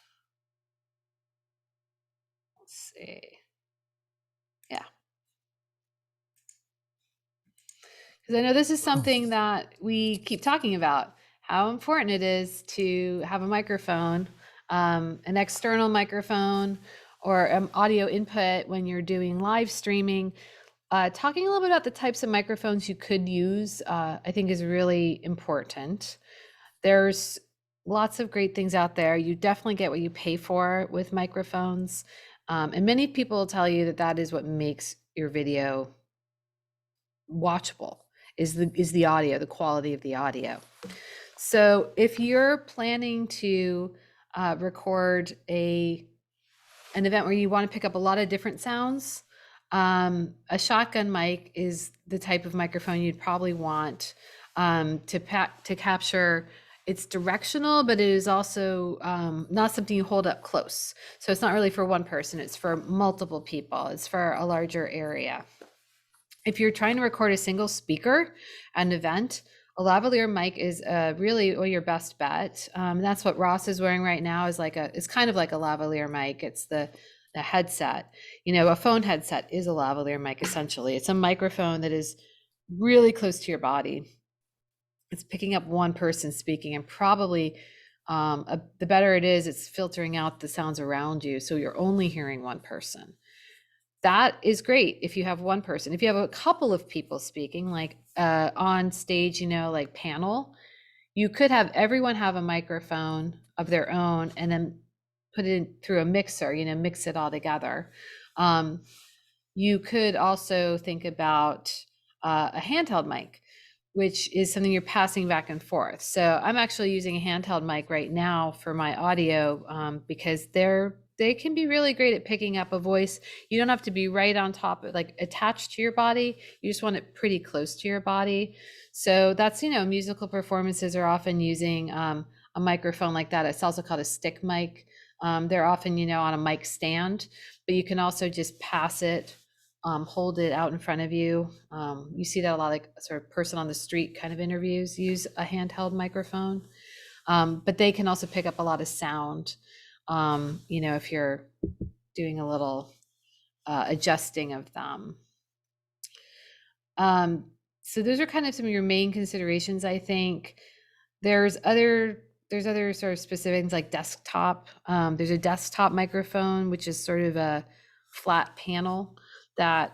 Let's see. Yeah. Because I know this is something that we keep talking about, how important it is to have a microphone, an external microphone or audio input when you're doing live streaming. Talking a little bit about the types of microphones you could use, I think is really important. There's lots of great things out there. You definitely get what you pay for with microphones. And many people tell you that that is what makes your video watchable, is the audio, the quality of the audio. So if you're planning to record an event where you want to pick up a lot of different sounds, a shotgun mic is the type of microphone you'd probably want to capture. It's directional, but it is also not something you hold up close. So it's not really for one person, it's for multiple people. It's for a larger area. If you're trying to record a single speaker at an event, a lavalier mic is really your best bet. That's what Ross is wearing right now, is it's kind of like a lavalier mic. It's the headset. You know, a phone headset is a lavalier mic, essentially. It's a microphone that is really close to your body. It's picking up one person speaking, and probably the better it is, it's filtering out the sounds around you, so you're only hearing one person. That is great if you have one person. If you have a couple of people speaking, like on stage, you know, like panel, you could have everyone have a microphone of their own and then put it in through a mixer, you know, mix it all together. You could also think about a handheld mic, which is something you're passing back and forth. So I'm actually using a handheld mic right now for my audio because they can be really great at picking up a voice. You don't have to be right on top of, like, attached to your body. You just want it pretty close to your body. So that's, you know, musical performances are often using a microphone like that. It's also called a stick mic. They're often, you know, on a mic stand, but you can also just pass it, hold it out in front of you. You see that a lot, like sort of person on the street kind of interviews use a handheld microphone, but they can also pick up a lot of sound. You know, if you're doing a little adjusting of them. So those are kind of some of your main considerations, I think. There's other sort of specific things like desktop. There's a desktop microphone, which is sort of a flat panel that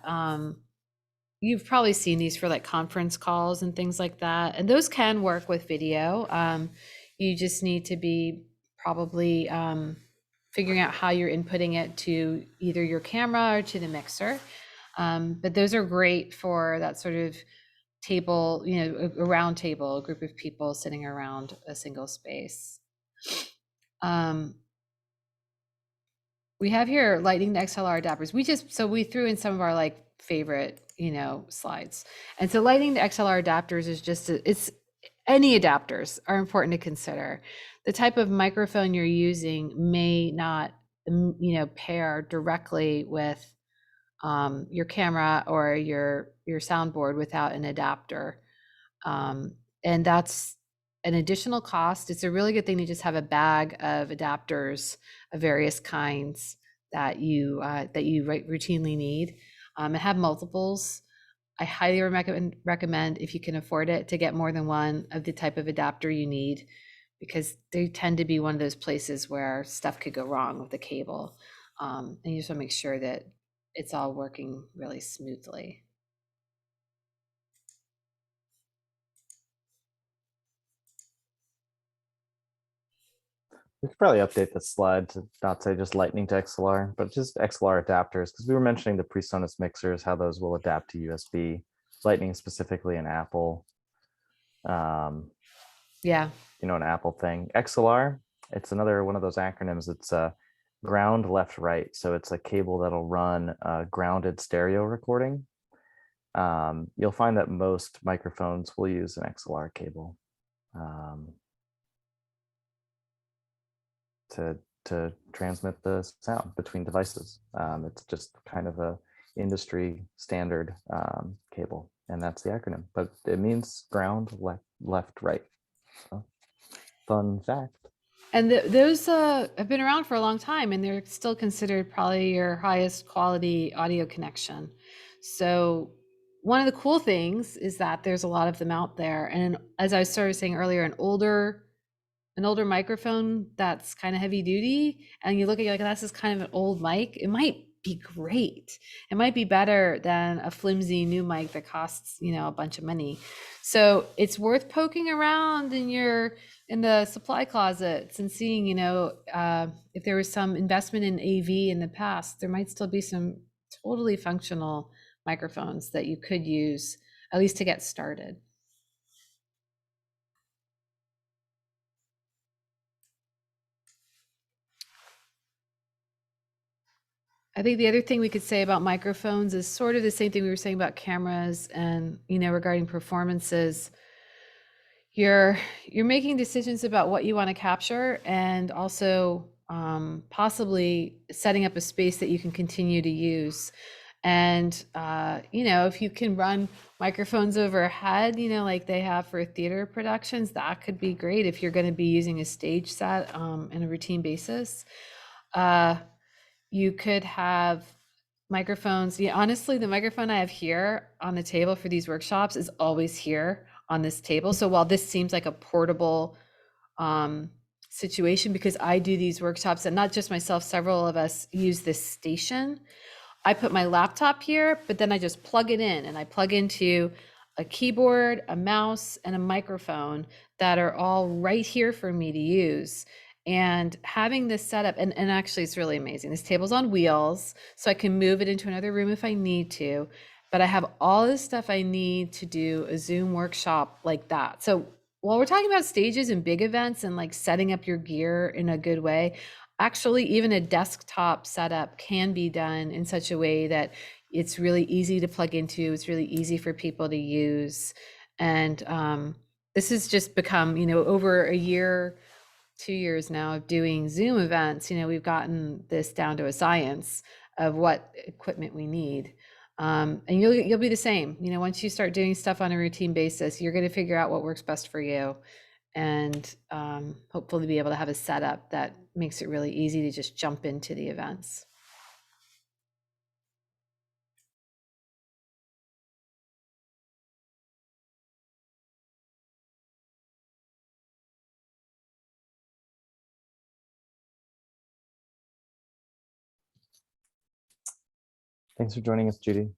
you've probably seen these for like conference calls and things like that. And those can work with video. You just need to be probably figuring out how you're inputting it to either your camera or to the mixer. But those are great for that sort of table, you know, a round table, a group of people sitting around a single space. We have here Lightning to XLR adapters. We threw in some of our like favorite, you know, slides. And so Lightning to XLR adapters is just, any adapters are important to consider. The type of microphone you're using may not, you know, pair directly with your camera or your soundboard without an adapter. And that's an additional cost. It's a really good thing to just have a bag of adapters of various kinds that you routinely need, and have multiples. I highly recommend, if you can afford it, to get more than one of the type of adapter you need, because they tend to be one of those places where stuff could go wrong with the cable. And you just want to make sure that it's all working really smoothly. We could probably update the slide to not say just Lightning to XLR, but just XLR adapters, because we were mentioning the PreSonus mixers, how those will adapt to USB. Lightning specifically in Apple. Yeah. You know, an Apple thing. XLR, it's another one of those acronyms. It's ground left right. So it's a cable that'll run grounded stereo recording. You'll find that most microphones will use an XLR cable to transmit the sound between devices. It's just kind of a industry standard cable, and that's the acronym, but it means ground left right. So, fun fact. And those have been around for a long time, and they're still considered probably your highest quality audio connection. So one of the cool things is that there's a lot of them out there. And as I was sort of saying earlier, an older microphone that's kind of heavy duty, and you look at it like, this is kind of an old mic, it might be great. It might be better than a flimsy new mic that costs, a bunch of money. So it's worth poking around in the supply closets and seeing, if there was some investment in AV in the past, there might still be some totally functional microphones that you could use, at least to get started. I think the other thing we could say about microphones is sort of the same thing we were saying about cameras and, regarding performances. You're making decisions about what you want to capture, and also possibly setting up a space that you can continue to use. And, if you can run microphones overhead, like they have for theater productions, that could be great if you're going to be using a stage set on a routine basis. You could have microphones. Yeah, honestly, the microphone I have here on the table for these workshops is always here on this table. So while this seems like a portable situation, because I do these workshops, and not just myself, several of us use this station, I put my laptop here, but then I just plug it in, and I plug into a keyboard, a mouse, and a microphone that are all right here for me to use. And having this setup, and actually it's really amazing. This table's on wheels, so I can move it into another room if I need to, but I have all this stuff I need to do a Zoom workshop like that. So while we're talking about stages and big events and like setting up your gear in a good way, actually even a desktop setup can be done in such a way that it's really easy to plug into, it's really easy for people to use. And this has just become, over a year, 2 years now of doing Zoom events, we've gotten this down to a science of what equipment we need. And you'll be the same. Once you start doing stuff on a routine basis, you're going to figure out what works best for you, and hopefully be able to have a setup that makes it really easy to just jump into the events. Thanks for joining us, Judy.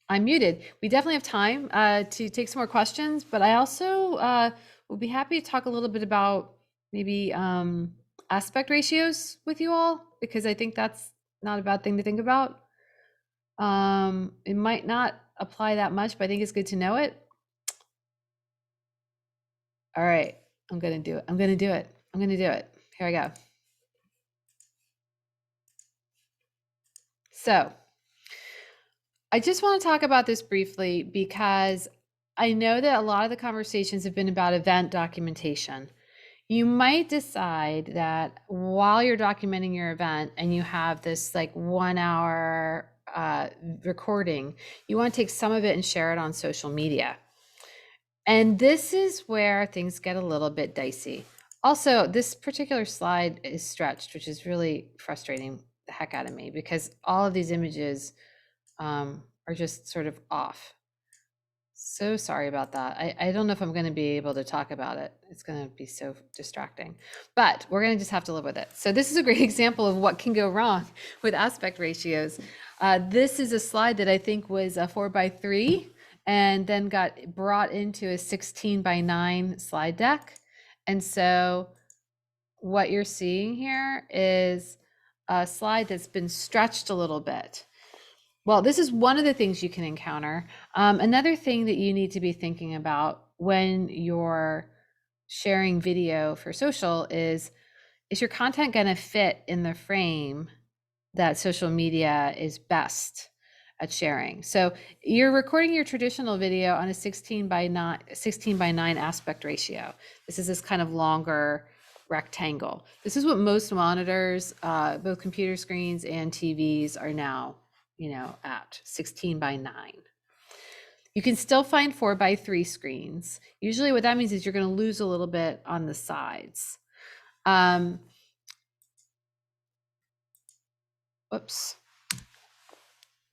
I'm muted. We definitely have time to take some more questions, but I also will be happy to talk a little bit about maybe aspect ratios with you all, because I think that's not a bad thing to think about. It might not apply that much, but I think it's good to know it. All right, I'm gonna do it. I'm gonna do it. I'm gonna do it. Here I go. So I just want to talk about this briefly because I know that a lot of the conversations have been about event documentation. You might decide that while you're documenting your event and you have this like 1 hour recording, you want to take some of it and share it on social media. And this is where things get a little bit dicey. Also, this particular slide is stretched, which is really frustrating the heck out of me, because all of these images are just sort of off. So sorry about that. I don't know if I'm going to be able to talk about it. It's going to be so distracting, but we're going to just have to live with it. So this is a great example of what can go wrong with aspect ratios. This is a slide that I think was a 4:3 and then got brought into a 16:9 slide deck. And so what you're seeing here is a slide that's been stretched a little bit. Well, this is one of the things you can encounter. Another thing that you need to be thinking about when you're sharing video for social is your content going to fit in the frame that social media is best at sharing? So you're recording your traditional video on a 16:9 aspect ratio. This is this kind of longer rectangle. This is what most monitors, both computer screens and TVs, are now at 16:9. You can still find 4x3 screens. Usually what that means is you're going to lose a little bit on the sides. Whoops.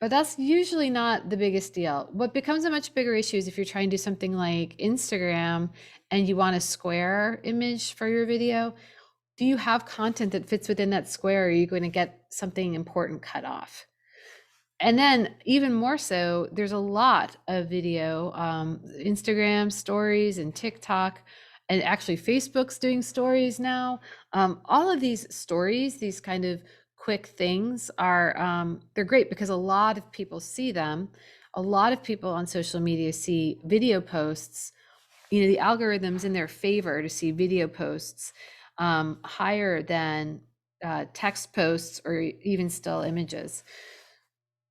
But that's usually not the biggest deal. What becomes a much bigger issue is if you're trying to do something like Instagram and you want a square image for your video. Do you have content that fits within that square? Or are you going to get something important cut off? And then even more so, there's a lot of video, Instagram stories and TikTok, and actually Facebook's doing stories now. All of these stories, these kind of quick things are, they're great because a lot of people see them. A lot of people on social media see video posts. You know, the algorithm's in their favor to see video posts higher than text posts or even still images.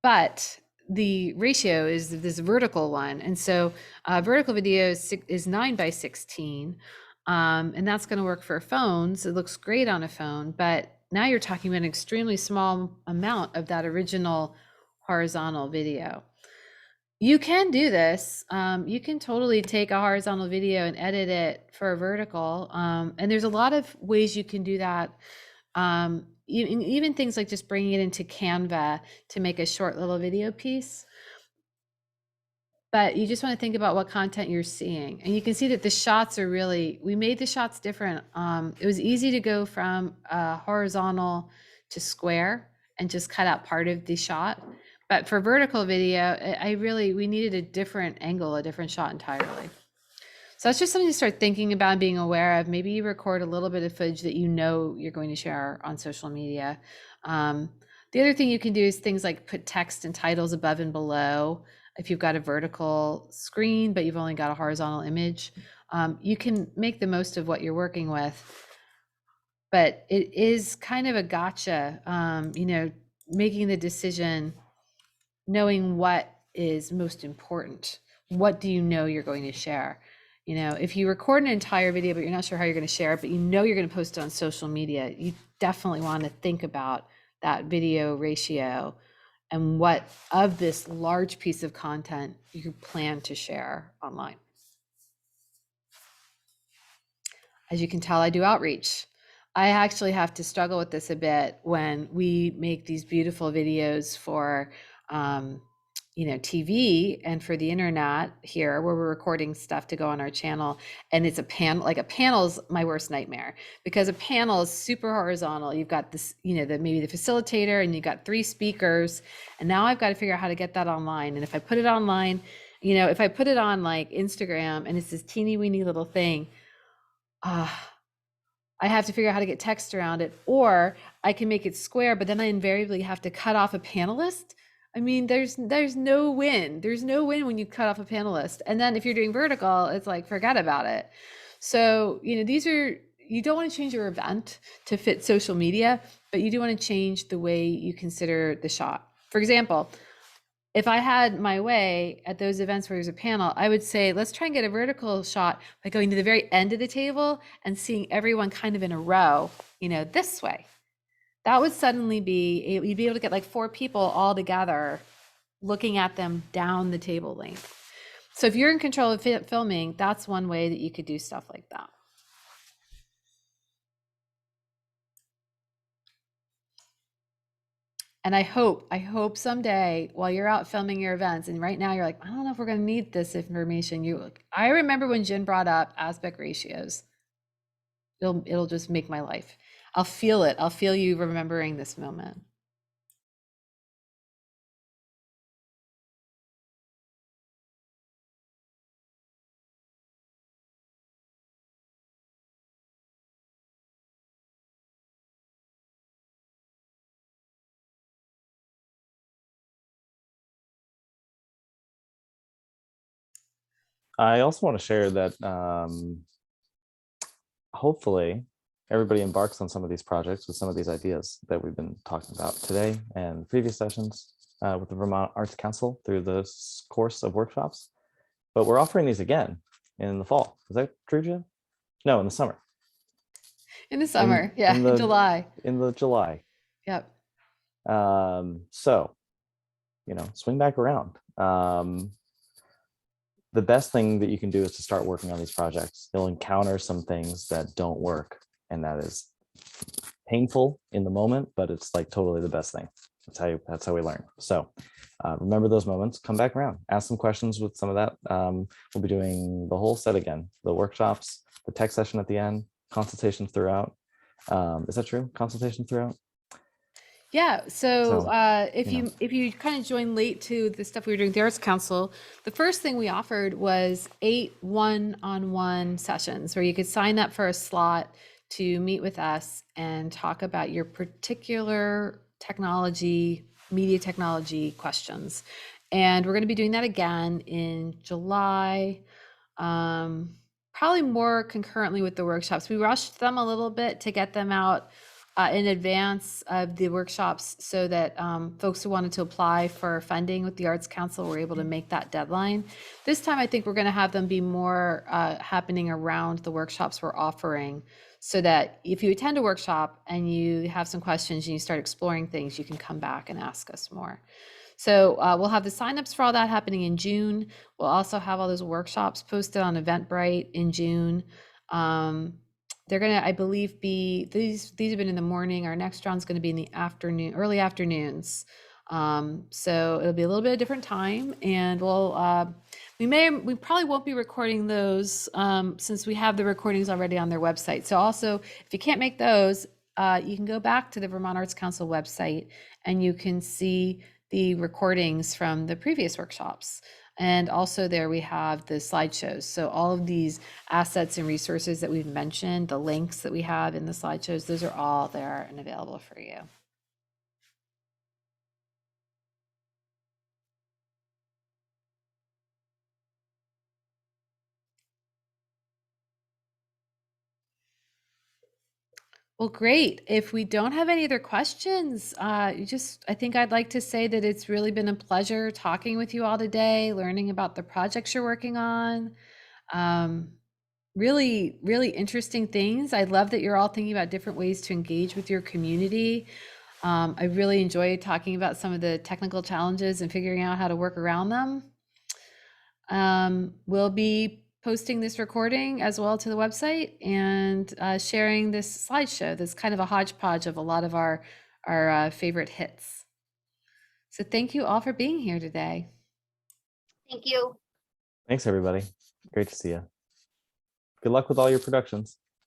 But the ratio is this vertical one. And so vertical video is 9:16. And that's going to work for phones. It looks great on a phone, but now you're talking about an extremely small amount of that original horizontal video. You can do this. You can totally take a horizontal video and edit it for a vertical. And there's a lot of ways you can do that. Even things like just bringing it into Canva to make a short little video piece. But you just want to think about what content you're seeing. And you can see that the shots are really, we made the shots different. It was easy to go from horizontal to square and just cut out part of the shot. But for vertical video, we needed a different angle, a different shot entirely. So that's just something to start thinking about and being aware of. Maybe you record a little bit of footage that you know you're going to share on social media. The other thing you can do is things like put text and titles above and below. If you've got a vertical screen, but you've only got a horizontal image, you can make the most of what you're working with. But it is kind of a gotcha, making the decision, knowing what is most important. What do you know you're going to share? You know, if you record an entire video, but you're not sure how you're going to share it, but you know you're going to post it on social media, you definitely want to think about that video ratio and what of this large piece of content you plan to share online. As you can tell, I do outreach. I actually have to struggle with this a bit when we make these beautiful videos for TV and for the internet here, where we're recording stuff to go on our channel, and it's a panel. Like a panel's my worst nightmare, because a panel is super horizontal. You've got this, maybe the facilitator, and you've got 3 speakers, and now I've got to figure out how to get that online. And if I put it online, if I put it on like Instagram and it's this teeny weeny little thing, I have to figure out how to get text around it, or I can make it square, but then I invariably have to cut off a panelist. I mean, there's no win. There's no win when you cut off a panelist. And then if you're doing vertical, it's like, forget about it. So, you don't want to change your event to fit social media, but you do want to change the way you consider the shot. For example, if I had my way at those events where there's a panel, I would say, let's try and get a vertical shot by going to the very end of the table and seeing everyone kind of in a row, this way. That would suddenly you'd be able to get like 4 people all together looking at them down the table length. So if you're in control of filming, that's one way that you could do stuff like that. And I hope someday while you're out filming your events, and right now you're like, I don't know if we're going to need this information. I remember when Jen brought up aspect ratios. It'll just make my life. I'll feel it. I'll feel you remembering this moment. I also want to share that hopefully everybody embarks on some of these projects with some of these ideas that we've been talking about today and previous sessions with the Vermont Arts Council through this course of workshops. But we're offering these again in the fall. Is that true, Jim? No, in the summer. In the summer, in July. In the July. Yep. So, swing back around. the best thing that you can do is to start working on these projects. You'll encounter some things that don't work, and that is painful in the moment, but it's like totally the best thing. That's how we learn. So remember those moments, come back around, ask some questions with some of that. We'll be doing the whole set again, the workshops, the tech session at the end, consultations throughout. Is that true? Consultation throughout? Yeah, so So, if you kind of joined late to the stuff we were doing at the Arts Council, the first thing we offered was 8 one-on-one sessions where you could sign up for a slot to meet with us and talk about your particular technology, media technology questions. And we're going to be doing that again in July, probably more concurrently with the workshops. We rushed them a little bit to get them out in advance of the workshops so that folks who wanted to apply for funding with the Arts Council were able to make that deadline. This time, I think we're going to have them be more happening around the workshops we're offering, so that if you attend a workshop and you have some questions and you start exploring things, you can come back and ask us more. So we'll have the signups for all that happening in June. We'll also have all those workshops posted on Eventbrite in June. They're gonna, I believe, be these have been in the morning. Our next round's gonna be in the afternoon, early afternoons. So it'll be a little bit of different time, and we probably won't be recording those since we have the recordings already on their website. So also, if you can't make those, you can go back to the Vermont Arts Council website and you can see the recordings from the previous workshops. And also there we have the slideshows. So all of these assets and resources that we've mentioned, the links that we have in the slideshows, those are all there and available for you. Well, great. If we don't have any other questions, I think I'd like to say that it's really been a pleasure talking with you all today, learning about the projects you're working on. Really, really interesting things. I love that you're all thinking about different ways to engage with your community. I really enjoyed talking about some of the technical challenges and figuring out how to work around them. We'll be posting this recording as well to the website and sharing this slideshow that's kind of a hodgepodge of a lot of our favorite hits. So thank you all for being here today. Thank you. thanks everybody. Great to see you. Good luck with all your productions.